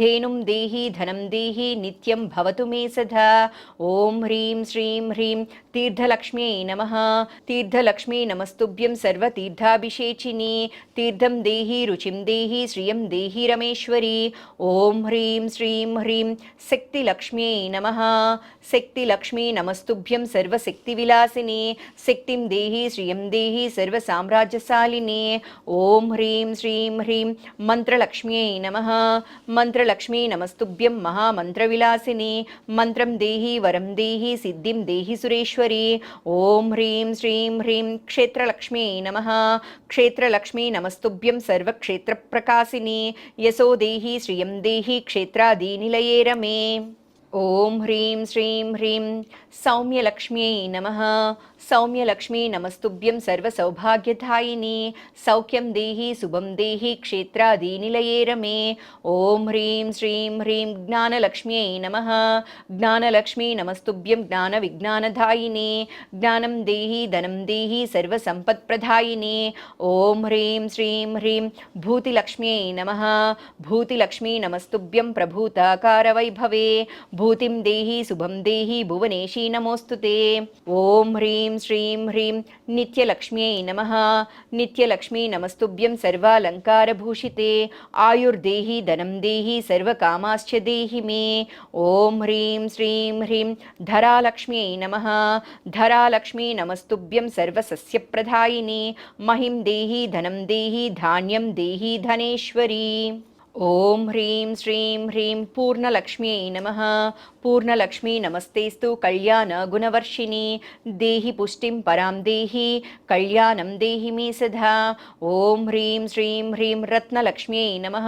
ధేనుం దేహి ధనం దేహి నిత్యం భవతు మే సదా. ఓం హ్రీం శ్రీం హ్రీం తీర్థలక్ష్మ్యై నమః. తీర్థలక్ష్మీ నమస్తుభ్యం సర్వతీర్థాభిషేచిని. తీర్థం దేహి రుచిం దేహి శ్రియం దేహి రమేశ్వరి. ఓం హ్రీం శ్రీం హ్రీం శక్తిలక్ష్మ్యై నమః. శక్తిలక్ష్మీ నమస్తుభ్యం సర్వశక్తివిలాసిని. శక్తిం దేహి శ్రియం దేహి సర్వసామ్రాజ్యశాలిని. ఓం హ్రీం శ్రీం హ్రీం మంత్రలక్ష్మ్యై నమః. మంత్రలక్ష్మీ నమస్తుభ్యం మహామంత్రవిలాసిని. మంత్రం దేహి వరం దేహి సిద్ధిం దేహి సురేశ్వరి. ఓం హ్రీం శ్రీం హ్రీం క్షేత్రలక్ష్మ్యై నమః. క్షేత్రలక్ష్మీ నమస్తుభ్యం సర్వక్షేత్రప్రకాశిని. యశో దేహి శ్రియం దేహి క్షేత్రాదీనిలయే రమే. ఓం హ్రీం శ్రీం హ్రీం సౌమ్యలక్ష్మ్యై నమః. సౌమ్యలక్ష్మీ నమస్తుభ్యం సర్వసౌభాగ్యదాయిని. సౌఖ్యం దేహి శుభం దేహి క్షేత్రాదీనిలయే రమే. ఓం హ్రీం శ్రీం హ్రీం జ్ఞానలక్ష్మ్యై నమః. జ్ఞానలక్ష్మీ నమస్తుభ్యం జ్ఞానవిజ్ఞానదాయిని. జ్ఞానం దేహి ధనం దేహి సర్వసంపత్ప్రదాయిని. ఓం హ్రీం శ్రీం హ్రీం భూతిలక్ష్మ్యై నమః. భూతిలక్ష్మీ నమస్తుభ్యం ప్రభూతాకారవైభవే. భూతిం దేహి శుభం దేహి భువనేశీ నమోస్తుతే. ఓం హ్రీం శ్రీం హ్రీం నిత్యలక్ష్మ్యై నమః. నిత్యలక్ష్మీ నమస్తుభ్యం సర్వాలంకారభూషితే. ఆయుర్దేహి ధనం దేహి సర్వకామాశ్చ దేహి మే. ఓం హ్రీం శ్రీం హ్రీం ధరాలక్ష్మ్యై నమః. ధరాలక్ష్మీ నమస్తుభ్యం సర్వసస్యప్రదాయిని. మహిం దేహి ధనం దేహి ధాన్యం దేహి ధనేశ్వరి. ఓం హ్రీం శ్రీం హ్రీం పూర్ణలక్ష్మ్యై నమః. పూర్ణలక్ష్మీ నమస్తేస్తు కళ్యాణ గుణవర్షిణి. దేహి పుష్టిం పరాం దేహి కళ్యాణం దేహి మే సదా. ఓం హ్రీం శ్రీం హ్రీం రత్నలక్ష్మ్యై నమః.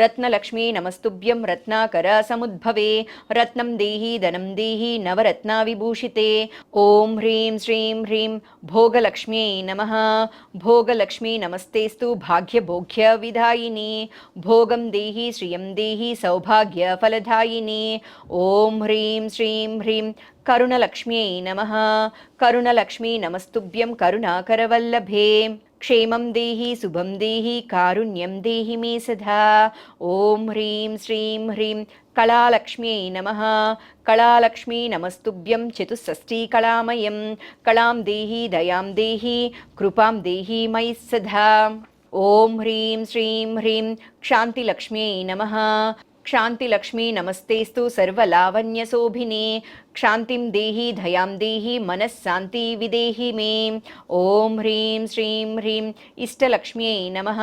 రత్నలక్ష్మీ నమస్తుభ్యం రత్నాకర సముద్భవే. రత్నం దేహి ధనం దేహి నవరత్నా విభూషితే. ఓం హ్రీం శ్రీం హ్రీం భోగలక్ష్మ్యై నమః. భోగలక్ష్మీ నమస్తేస్తు భాగ్యభోగ్య విధాయిని. భోగం దేహి శ్రియం దేహి సౌభాగ్య ఫలదాయిని. ఓం హ్రీం శ్రీం హ్రీం కరుణలక్ష్మ్యై నమః. కరుణలక్ష్మీ నమస్తుభ్యం కరుణాకరవల్లభే. క్షేమం దేహి శుభం దేహి కారుణ్యం దేహి మే సదా. ఓం హ్రీం శ్రీం హ్రీం కళాలక్ష్మ్యై నమః. కళాలక్ష్మీ నమస్తుభ్యం చతుషష్ఠీకళామయం. కళాం దేహి దయాం దేహి కృపాం దేహి మయి సదా. ఓం హ్రీం శ్రీం హ్రీం క్షాంతిలక్ష్మ్యై నమః. క్షాంతిలక్ష్మీ నమస్తేస్తు సర్వలావణ్యశోభిని. క్షాంతిం దేహి దయాం దేహి మనశ్శాంతి విదేహి మే. ఓం హ్రీం శ్రీం హ్రీం ఇష్టలక్ష్మ్యై నమః.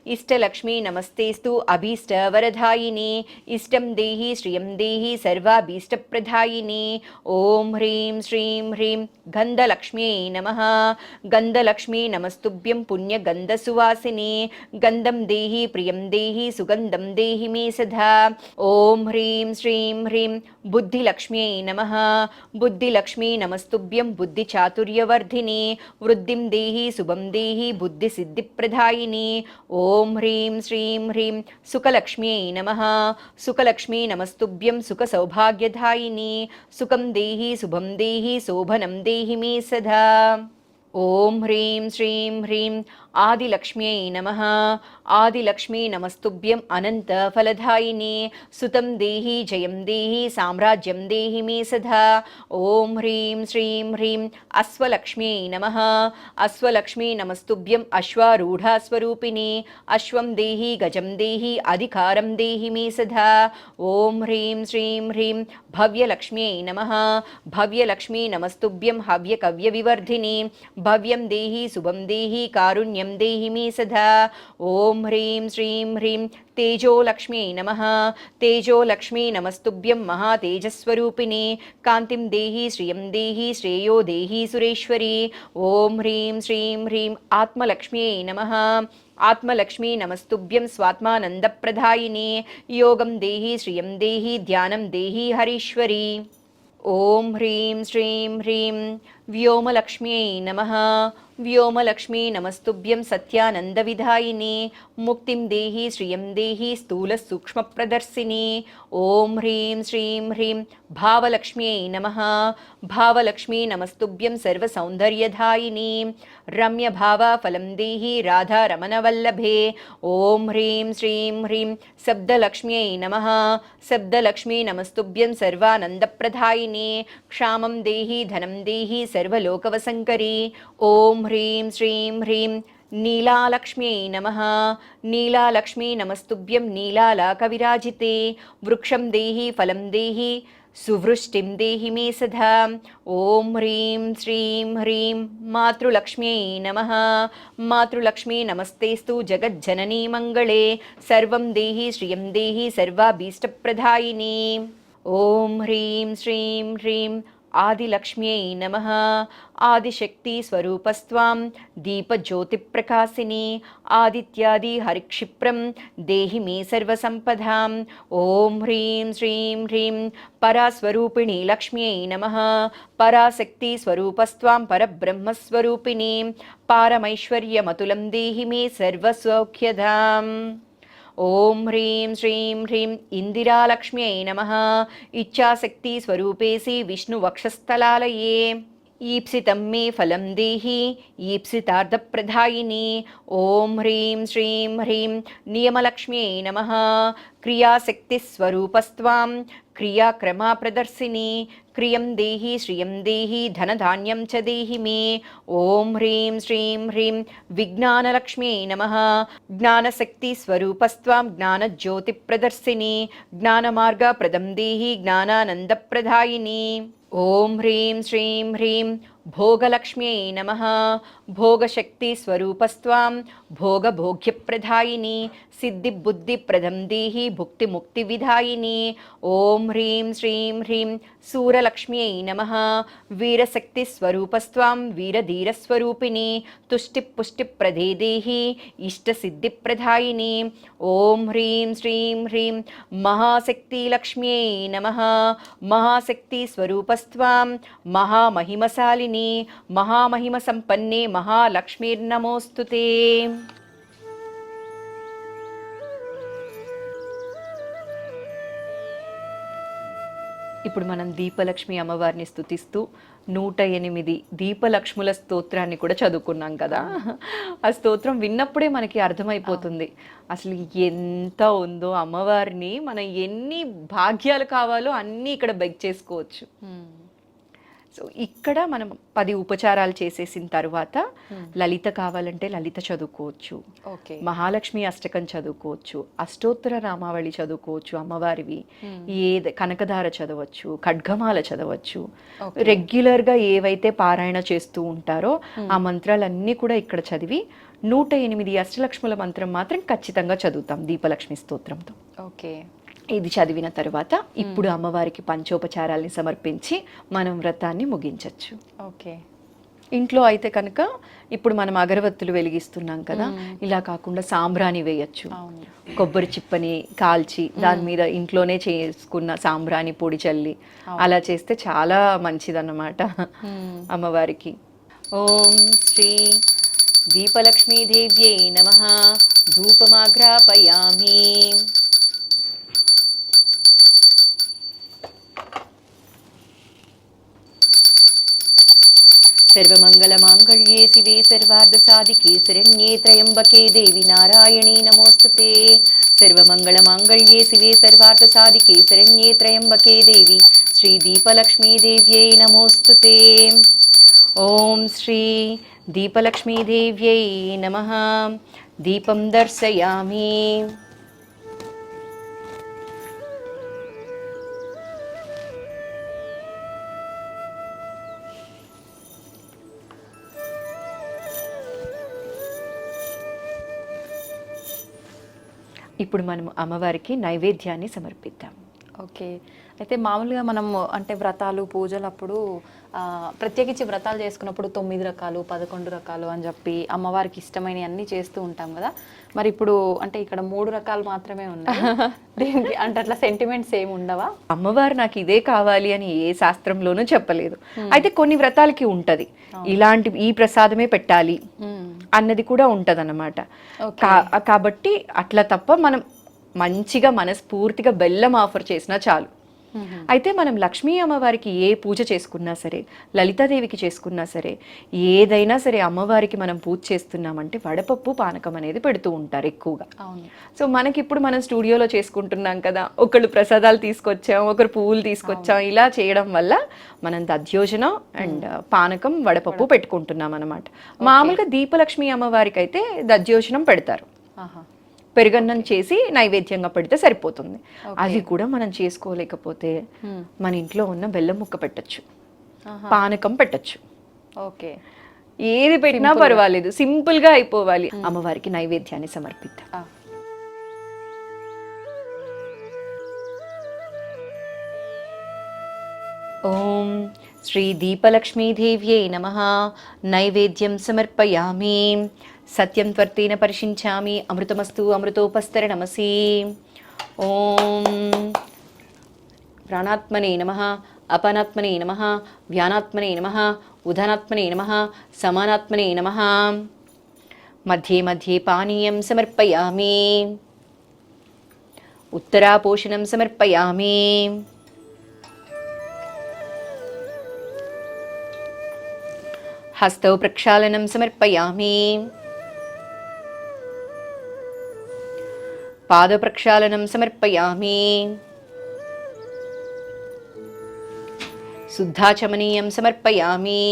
ఇష్టలక్ష్మీ నమస్తేస్తు అభీష్టవరదాయిని. ఇష్టం దేహి శ్రియం దేహి సర్వాభీష్టప్రదాయిని. ఓం హ్రీం శ్రీం హ్రీం గంధలక్ష్మ్యై నమః. గంధలక్ష్మీ నమస్తుభ్యం పుణ్యగంధసువాసిని. గంధం దేహి ప్రియం దేహి సుగంధం దేహి మే సదా. ఓం హ్రీం శ్రీం హ్రీం బుద్ధిలక్ష్మ్యై నమః. బుద్ధిలక్ష్మీ నమస్తుభ్యం బుద్ధిచాతుర్యవర్ధిని. వృద్ధిం దేహి శుభం దేహి బుద్ధిసిద్ధిప్రదాయిని. ఓం హ్రీం శ్రీం హ్రీం సుఖలక్ష్మ్యై నమః. సుఖలక్ష్మీ నమస్తుభ్యం సుఖసౌభాగ్యదాయిని. సుఖం దేహి శుభం దేహి శోభనం దేహి మే సదా. ఓం హ్రీం శ్రీం హ్రీం ఆదిలక్ష్మ్యై నమః. ఆదిలక్ష్మీ నమస్తుభ్యం అనంతఫలదాయిని. సుతం దేహి జయం దేహి సామ్రాజ్యం దేహి మే సదా. ఓం హ్రీం శ్రీం హ్రీం అశ్వలక్ష్మ్యై నమః. అశ్వలక్ష్మీ నమస్తుభ్యం అశ్వారూఢస్వరూపిణి. అశ్వం దేహి గజం దేహి అధికారం దేహి మే సదా. ఓం హ్రీం శ్రీం హ్రీం భవ్యలక్ష్మ్యై నమః. భవ్యలక్ష్మీ నమస్తుభ్యం హవ్యకవ్యవివర్ధిని. భవ్యం దేహి శుభం దేహి కారుణ్యం దేహి మే సదా. ఓం హ్రీం శ్రీం హ్రీం తేజోలక్ష్మ్యై నమః. తేజోలక్ష్మీ నమస్తుభ్యం మహాతేజస్వరూపిణి. కాంతిం దేహి శ్రియం దేహి శ్రేయో దేహి సురేశ్వరి. ఓం హ్రీం శ్రీం హ్రీం ఆత్మలక్ష్మ్యై నమః. ఆత్మలక్ష్మీ నమస్తుభ్యం స్వాత్మానందప్రదాయిని. యోగం దేహి శ్రియం దేహి ధ్యానం దేహి హరీశ్వరి. ఓం హ్రీం శ్రీం హ్రీం వ్యోమలక్ష్మ్యై నమః. వ్యోమలక్ష్మీ నమస్తుభ్యం సత్యానందవిధాయిని ముక్తిం దేహి శ్రియం దేహి స్థూల సూక్ష్మ ప్రదర్శిని ఓం హ్రీం శ్రీం హ్రీం భావలక్ష్మ్యై నమః భావలక్ష్మీ నమస్తుభ్యం సర్వసౌందర్యధాయిని రమ్యభావ ఫలం దేహి రాధా రమణవల్లభే ఓం హ్రీం శ్రీం హ్రీం శబ్దలక్ష్మ్యై నమః శబ్దలక్ష్మీ నమస్తుభ్యం సర్వానందప్రదాయిని క్షామం దేహి ధనం దేహి సర్వలోకవసంకరీ ఓం హ్రీం శ్రీం హ్రీం నీలాలక్ష్మ్యై నమః నీలాలక్ష్మీ నమస్తుభ్యం నీలాలాకవిరాజితే వృక్షం దేహి ఫలం దేహి సువృష్టిం దేహి మే సదా ఓం హ్రీం శ్రీం హ్రీం మాతృలక్ష్మ్యై నమః మాతృలక్ష్మీ నమస్తేస్తు జగజ్జననీ మంగళే సర్వం దేహి శ్రియం దేహి సర్వాభీష్టప్రదాయిని ఓం హ్రీం శ్రీం హ్రీం ఆదిలక్ష్మ్యై నమః ఆదిశక్తి స్వరూపస్త్వాం దీపజ్యోతిప్రకాశిని ఆదిత్యాది హరిక్షిప్రం దేహి మే సర్వసంపదాం ఓం హ్రీం శ్రీం హ్రీం పరాస్వరూపిణి లక్ష్మ్యై నమః పరాశక్తి స్వరూపస్త్వాం పరబ్రహ్మస్వరూపిణి పారమైశ్వర్యమతులం దేహి మే సర్వసౌఖ్యదాం ఓం హ్రీం శ్రీం హ్రీం ఇందిరాలక్ష్మ్యై నమః ఇచ్ఛాశక్తి స్వరూపేసి విష్ణువక్షస్థలాలయే ఈప్సితం మే ఫలం దేహి ఈప్సితార్థప్రదాయిని ఓం హ్రీం శ్రీం హ్రీం నియమలక్ష్మ్యై నమః క్రియాశక్తిస్వరూపస్త్వాం క్రియాక్రమా ప్రదర్శిని క్రియం దేహి శ్రియం దేహి ధనధాన్యం చ దేహి మే ఓం హ్రీం శ్రీం హ్రీం విజ్ఞానలక్ష్మ్యై నమః జ్ఞానశక్తి స్వరూపస్త్వాం జ్ఞానజ్యోతిప్రదర్శిని జ్ఞానమార్గప్రదం దేహి జ్ఞానానందప్రదాయిని ఓం హ్రీం శ్రీం హ్రీం భోగలక్ష్మ్యై నమః భోగశక్తి స్వరూపస్త్వాం భోగభోగ్యప్రదాయిని సిద్ధిబుద్ధిప్రదం దేహి భుక్తిముక్తివిధాయిని ఓం హ్రీం శ్రీం హ్రీం శూరలక్ష్మ్యై నమః వీరశక్తి స్వరూపస్త్వాం వీరధీరస్వరూపిణి తుష్టిపుష్టిప్రదే దేహి ఇష్టసిద్ధిప్రదాయిని ఓం హ్రీం శ్రీం హ్రీం మహాశక్తి లక్ష్మ్యై నమః మహాశక్తి స్వరూపస్త్వాం మహామహిమశాలిని మహామహిమ సంపన్నే మహాలక్ష్మీర్నమోస్తుతే ఇప్పుడు మనం దీపలక్ష్మి అమ్మవారిని స్తుతిస్తూ 108 దీపలక్ష్ముల స్తోత్రాన్ని కూడా చదువుకున్నాం కదా. ఆ స్తోత్రం విన్నప్పుడే మనకి అర్థమైపోతుంది అసలు ఎంత ఉందో అమ్మవారిని. మనం ఎన్ని భాగ్యాలు కావాలో అన్నీ ఇక్కడ బెగ్ చేసుకోవచ్చు. సో ఇక్కడ మనం 10 ఉపచారాలు చేసేసిన తర్వాత లలిత కావాలంటే లలిత చదువుకోవచ్చు, మహాలక్ష్మి అష్టకం చదువుకోవచ్చు, అష్టోత్తర నామావళి చదువుకోవచ్చు అమ్మవారివి, కనకధార చదవచ్చు, ఖడ్గమాల చదవచ్చు. రెగ్యులర్గా ఏవైతే పారాయణ చేస్తూ ఉంటారో ఆ మంత్రాలన్నీ కూడా ఇక్కడ చదివి 108 అష్టలక్ష్ముల మంత్రం మాత్రం ఖచ్చితంగా చదువుతాం దీపలక్ష్మి స్తోత్రంతో. ఓకే, ఇది చదివిన తర్వాత ఇప్పుడు అమ్మవారికి పంచోపచారాల్ని సమర్పించి మనం వ్రతాన్ని ముగించవచ్చు. ఓకే, ఇంట్లో అయితే కనుక ఇప్పుడు మనం అగరవత్తులు వెలిగిస్తున్నాం కదా, ఇలా కాకుండా సాంబ్రాణి వేయచ్చు. కొబ్బరి చిప్పని కాల్చి దాని మీద ఇంట్లోనే చేసుకున్న సాంబ్రాణి పొడి చల్లి అలా చేస్తే చాలా మంచిదన్నమాట అమ్మవారికి. ఓం శ్రీ దీపలక్ష్మీదేవ్యై నమః. ధూపమాఘ్రాపయామి. सर्वमंगलमांगल्ये शिवे सर्वार्धसाधिके शरण्ये त्र्यंबके देवी नारायणी नमोस्तुते. सर्वमंगलमांगल्ये शिवे सर्वार्धसाधिके शरण्ये त्र्यंबके देवी श्री दीपलक्ष्मी देव्यै नमोस्तुते. ओम श्री दीपलक्ष्मी देव्यै नमः. दीपं दर्शयामि. ఇప్పుడు మనం అమ్మవారికి నైవేద్యాన్ని సమర్పిద్దాం. ఓకే, అయితే మామూలుగా మనము అంటే వ్రతాలు పూజలు అప్పుడు ప్రత్యేకించి వ్రతాలు చేసుకున్నప్పుడు 9 రకాలు 11 రకాలు అని చెప్పి అమ్మవారికి ఇష్టమైనవి అన్నీ చేస్తూ ఉంటాం కదా. మరి ఇప్పుడు అంటే ఇక్కడ 3 రకాలు మాత్రమే ఉన్నాయి. దీనికి అంటే అట్లా సెంటిమెంట్స్ ఏమి ఉండవా? అమ్మవారు నాకు ఇదే కావాలి అని ఏ శాస్త్రంలోనూ చెప్పలేదు. అయితే కొన్ని వ్రతాలకి ఉంటది ఇలాంటి ఈ ప్రసాదమే పెట్టాలి అన్నది కూడా ఉంటది అన్నమాట. కాబట్టి అట్లా తప్ప మనం మంచిగా మనస్ఫూర్తిగా బెల్లం ఆఫర్ చేసినా చాలు. అయితే మనం లక్ష్మీ అమ్మవారికి ఏ పూజ చేసుకున్నా సరే, లలితాదేవికి చేసుకున్నా సరే, ఏదైనా సరే అమ్మవారికి మనం పూజ చేస్తున్నామంటే వడపప్పు పానకం అనేది పెడుతూ ఉంటారు ఎక్కువగా. సో మనకి ఇప్పుడు మనం స్టూడియోలో చేసుకుంటున్నాం కదా, ఒకళ్ళు ప్రసాదాలు తీసుకొచ్చాం, ఒకరు పువ్వులు తీసుకొచ్చాం, ఇలా చేయడం వల్ల మనం దధ్యోజనం అండ్ పానకం వడపప్పు పెట్టుకుంటున్నాం అనమాట. మామూలుగా దీపలక్ష్మి అమ్మవారికి అయితే దధ్యోజనం పెడతారు, పెరుగన్నం చేసి నైవేద్యంగా పెడితే సరిపోతుంది. అది కూడా మనం చేసుకోలేకపోతే మన ఇంట్లో ఉన్న బెల్లం ముక్క పెట్టచ్చు, పానకం పెట్టచ్చు, ఓకే, ఏది పెట్టినా పర్వాలేదు, సింపుల్ గా అయిపోవాలి. అమ్మవారికి నైవేద్యాన్ని సమర్పిద్దాం. ఓం శ్రీ దీపలక్ష్మీదేవ్యై నమః. నైవేద్యం సమర్పయామి. సత్యం త్వర్తేన పరిశించామి. అమృతమస్తు అమృతోపస్తరణమసి. ఓం ప్రాణాత్మనే నమః, అపానాత్మనే నమః, వ్యానాత్మనే నమః, ఉదానాత్మనే నమః, సమానాత్మనే నమః. మధ్యే మధ్యే పానీయం సమర్పయామి. ఉత్తరాపోషణం సమర్పయామి. హస్తౌ ప్రక్షాళనం సమర్పయామి. పాద ప్రక్షాళనం సమర్పయామి. శుద్ధాచమనీయం సమర్పయామి.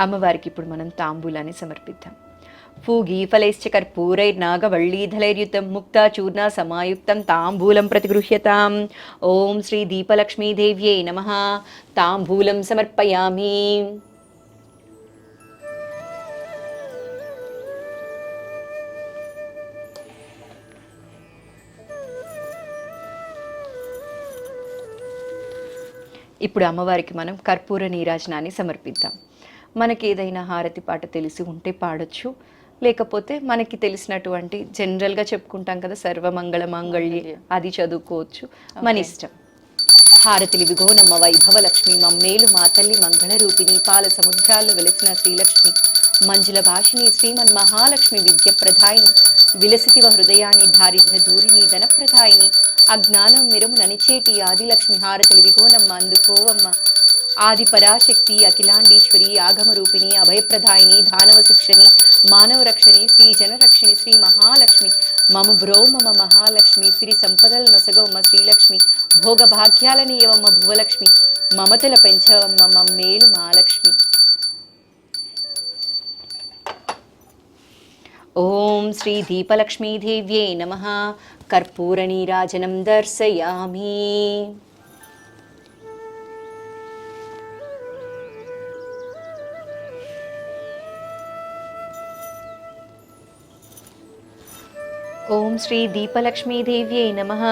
అమ్మవారికి ఇప్పుడు మనం తాంబూలాన్ని సమర్పిద్దాం. పూగి ఫలైశ్చ కర్పూరైర్నాగవళ్ళీధలైర్యుతం ముక్తాచూర్ణ సమాయుక్తం తాంబూలం ప్రతిగృహ్యతాం. ఓం శ్రీ దీపలక్ష్మీదేవ్యై నమః. తాంబూలం సమర్పయామి. ఇప్పుడు అమ్మవారికి మనం కర్పూర నీరాజనాన్ని సమర్పిద్దాం. మనకి ఏదైనా హారతి పాట తెలిసి ఉంటే పాడొచ్చు, లేకపోతే మనకి తెలిసినటువంటి జనరల్గా చెప్పుకుంటాం కదా సర్వమంగళ మాంగళ్యే, అది చదువుకోవచ్చు, మన ఇష్టం. హారతిలి విగోనమ్మ వైభవ లక్ష్మి మమ్మేలు మా తల్లి మంగళ రూపిణి పాల సముద్రాల్లో వెలిసిన శ్రీలక్ష్మి మంజుల భాషిని శ్రీమన్ మహాలక్ష్మి విద్య ప్రధాయిని విలసితివ హృదయాన్ని దారిద్ర్య దూరిని ధనప్రదాయిని అజ్ఞానం మిరము ననిచేటి ఆదిలక్ష్మి హారతిలి విగోనమ్మ అందుకోవమ్మ. ఆది పరాశక్తి అఖిలాండీశ్వరి ఆగమరూపిణి అభయప్రదాయిని దానవ శిక్షణి మానవ రక్షణి శ్రీ జనరక్షణి శ్రీ మహాలక్ష్మి మమ బ్రోమమ మహాలక్ష్మి సిరి సంపదల నొసగవమ్మ శ్రీలక్ష్మి భోగ భాగ్యాలని ఏవమ్మ భువలక్ష్మి మమతల పెంచవమ్మ మమ్మేలు మహాలక్ష్మి. ఓం శ్రీ దీపలక్ష్మీదేవ్యై నమః. కర్పూర నీరాజనం దర్శయామి. ఓం శ్రీ దీపలక్ష్మీదేవ్యై నమః.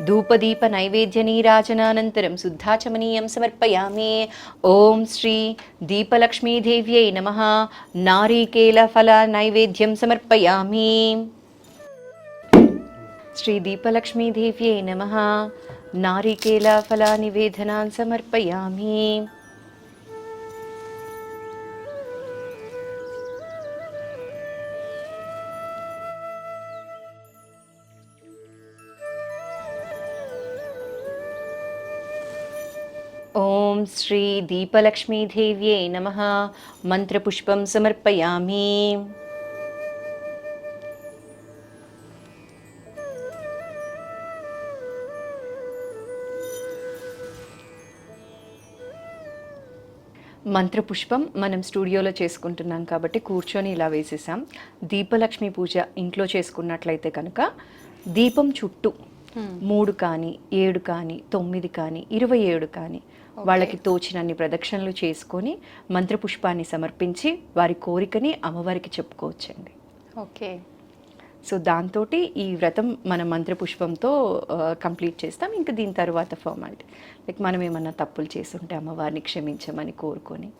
ధూపదీప నైవేద్య నీరాజనానంతరం శుద్ధాచమనీయం సమర్పయామి. ఓం శ్రీ దీపలక్ష్మీదేవ్యై నమః. నారీకేల ఫల నైవేద్యం సమర్పయామి. శ్రీ దీపలక్ష్మీదేవ్యై నమః. నారీకేల ఫల నివేదనాన్ సమర్పయామి. ఓం శ్రీ దీపలక్ష్మీదేవ్యై నమః. మంత్రపుష్పం సమర్పయామి. మంత్రపుష్పం మనం స్టూడియోలో చేసుకుంటున్నాం కాబట్టి కూర్చొని ఇలా వేసేసాం. దీపలక్ష్మి పూజ ఇంట్లో చేసుకున్నట్లయితే కనుక దీపం చుట్టూ 3 కానీ 7 కానీ 9 కానీ 27 కానీ వాళ్ళకి తోచినన్ని ప్రదక్షిణలు చేసుకొని మంత్రపుష్పాన్ని సమర్పించి వారి కోరికని అమ్మవారికి చెప్పుకోవచ్చండి. ఓకే. సో దాంతో ఈ వ్రతం మన మంత్రపుష్పంతో కంప్లీట్ చేస్తాం. ఇంకా దీని తర్వాత ఫార్మాలిటీ లైక్ మనం ఏమన్నా తప్పులు చేస్తుంటే అమ్మవారిని క్షమించమని కోరుకొని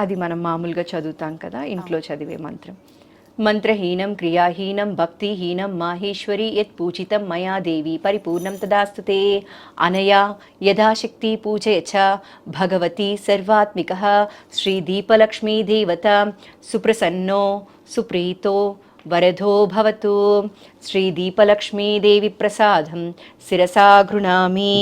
అది మనం మామూలుగా చదువుతాం కదా ఇంట్లో చదివే మంత్రం. మంత్రహీనం క్రియాహీనం భక్తిహీనం మాహేశ్వరి యత్ పూజితం మయా దేవి పరిపూర్ణం తదాస్తుతే అనయా యథాశక్తి పూజయ చ భగవతి సర్వాత్మిక శ్రీ దీపలక్ష్మీ దేవత సుప్రసన్నో సుప్రీతో వరదో భవతు. శ్రీ దీపలక్ష్మీ దేవి ప్రసాదం శిరసా గృణామి.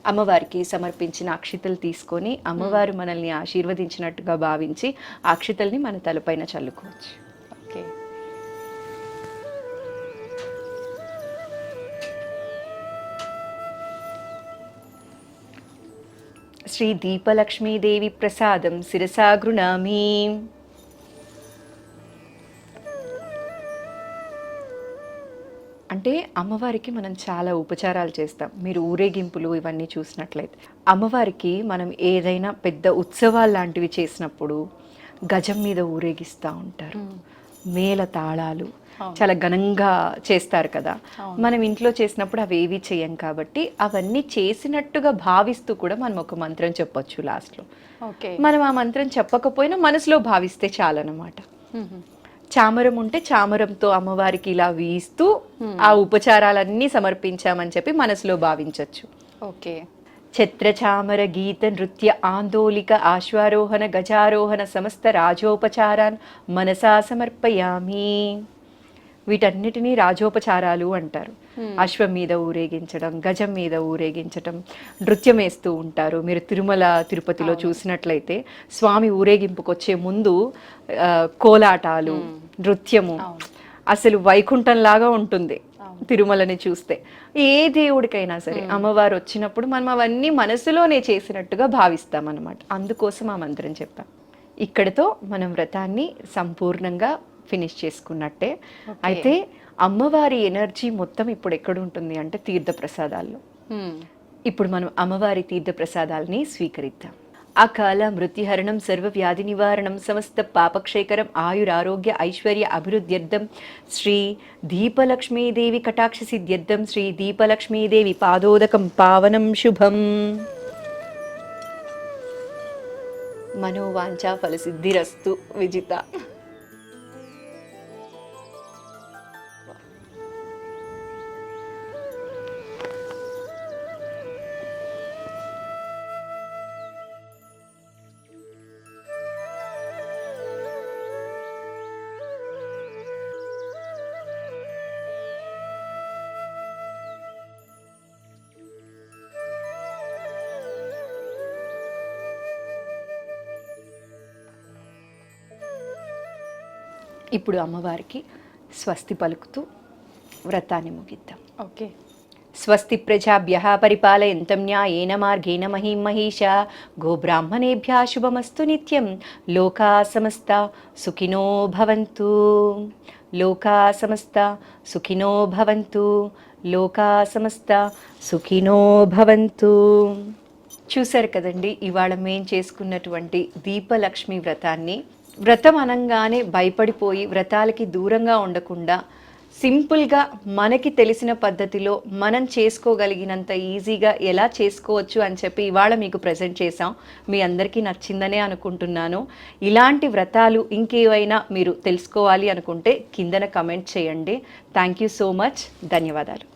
అమ్మవారికి సమర్పించిన అక్షితలు తీసుకొని అమ్మవారు మనల్ని ఆశీర్వదించినట్టుగా భావించి ఆ అక్షితల్ని మన తలపైన చల్లుకోవచ్చు. ఓకే. శ్రీ దీపలక్ష్మీదేవి ప్రసాదం శిరసా గృణామి. అంటే అమ్మవారికి మనం చాలా ఉపచారాలు చేస్తాం. మీరు ఊరేగింపులు ఇవన్నీ చూసినట్లయితే అమ్మవారికి మనం ఏదైనా పెద్ద ఉత్సవాలు లాంటివి చేసినప్పుడు గజం మీద ఊరేగిస్తూ ఉంటారు. మేళ తాళాలు చాలా ఘనంగా చేస్తారు కదా. మనం ఇంట్లో చేసినప్పుడు అవి ఏవి చేయం కాబట్టి అవన్నీ చేసినట్టుగా భావిస్తూ కూడా మనం ఒక మంత్రం చెప్పొచ్చు లాస్ట్లో. మనం ఆ మంత్రం చెప్పకపోయినా మనసులో భావిస్తే చాలన్నమాట. చామరం ఉంటే చామరంతో అమ్మవారికి ఇలా వీస్తూ ఆ ఉపచారాలన్నీ సమర్పించామని చెప్పి మనసులో భావించవచ్చు. ఓకే. ఛత్ర చామర గీత నృత్య ఆందోళిక ఆశ్వారోహణ గజారోహణ సమస్త రాజోపచారాన్ మనసా సమర్పయామి. వీటన్నిటినీ రాజోపచారాలు అంటారు. అశ్వం మీద ఊరేగించడం, గజం మీద ఊరేగించడం, నృత్యం వేస్తూ ఉంటారు. మీరు తిరుమల తిరుపతిలో చూసినట్లయితే స్వామి ఊరేగింపుకు వచ్చే ముందు కోలాటాలు, నృత్యము అసలు వైకుంఠంలాగా ఉంటుంది తిరుమలని చూస్తే. ఏ దేవుడికైనా సరే అమ్మవారు వచ్చినప్పుడు మనం అవన్నీ మనసులోనే చేసినట్టుగా భావిస్తాం అన్నమాట. అందుకోసం ఆ మంత్రం చెప్పాం. ఇక్కడతో మనం వ్రతాన్ని సంపూర్ణంగా ఫినిష్ చేసుకున్నట్టే. అయితే అమ్మవారి ఎనర్జీ మొత్తం ఇప్పుడు ఎక్కడ ఉంటుంది అంటే తీర్థ ప్రసాదాల్లో. ఇప్పుడు మనం అమ్మవారి తీర్థ ప్రసాదాలని స్వీకరిద్దాం. అకాల మృత్యుహరణం సర్వ వ్యాధి నివారణం సమస్త పాపక్షేకరం ఆయురారోగ్య ఐశ్వర్య అభివృద్ధ్యర్థం శ్రీ దీపలక్ష్మీదేవి కటాక్ష సిద్ధ్యర్థం శ్రీ దీపలక్ష్మీదేవి పాదోదకం పావనం శుభం. మనోవాంఛా ఫలసిద్ధిరస్తు విజిత. ఇప్పుడు అమ్మవారికి స్వస్తి పలుకుతూ వ్రతాన్ని ముగిద్దాం. ఓకే. స్వస్తి ప్రజాభ్యః పరిపాలయంతం న్యాయేన మార్గేణ మహీం మహీషా గోబ్రాహ్మణేభ్యः శుభమస్తు నిత్యం. లోకా సమస్తా సుఖినో భవంతు. లోకా సమస్తా సుఖినో భవంతు. లోకా సమస్తా సుఖినో భవంతు. చూశారు కదండి ఇవాళ మేం చేసుకున్నటువంటి దీపలక్ష్మి వ్రతాన్ని. వ్రతం అనగానే భయపడిపోయి వ్రతాలకి దూరంగా ఉండకుండా సింపుల్గా మనకి తెలిసిన పద్ధతిలో మనం చేసుకోగలిగినంత ఈజీగా ఎలా చేసుకోవచ్చు అని చెప్పి ఇవాళ మీకు ప్రజెంట్ చేసాం. మీ అందరికీ నచ్చిందనే అనుకుంటున్నాను. ఇలాంటి వ్రతాలు ఇంకేవైనా మీరు తెలుసుకోవాలి అనుకుంటే కిందన కమెంట్ చేయండి. Thank you so much. ధన్యవాదాలు.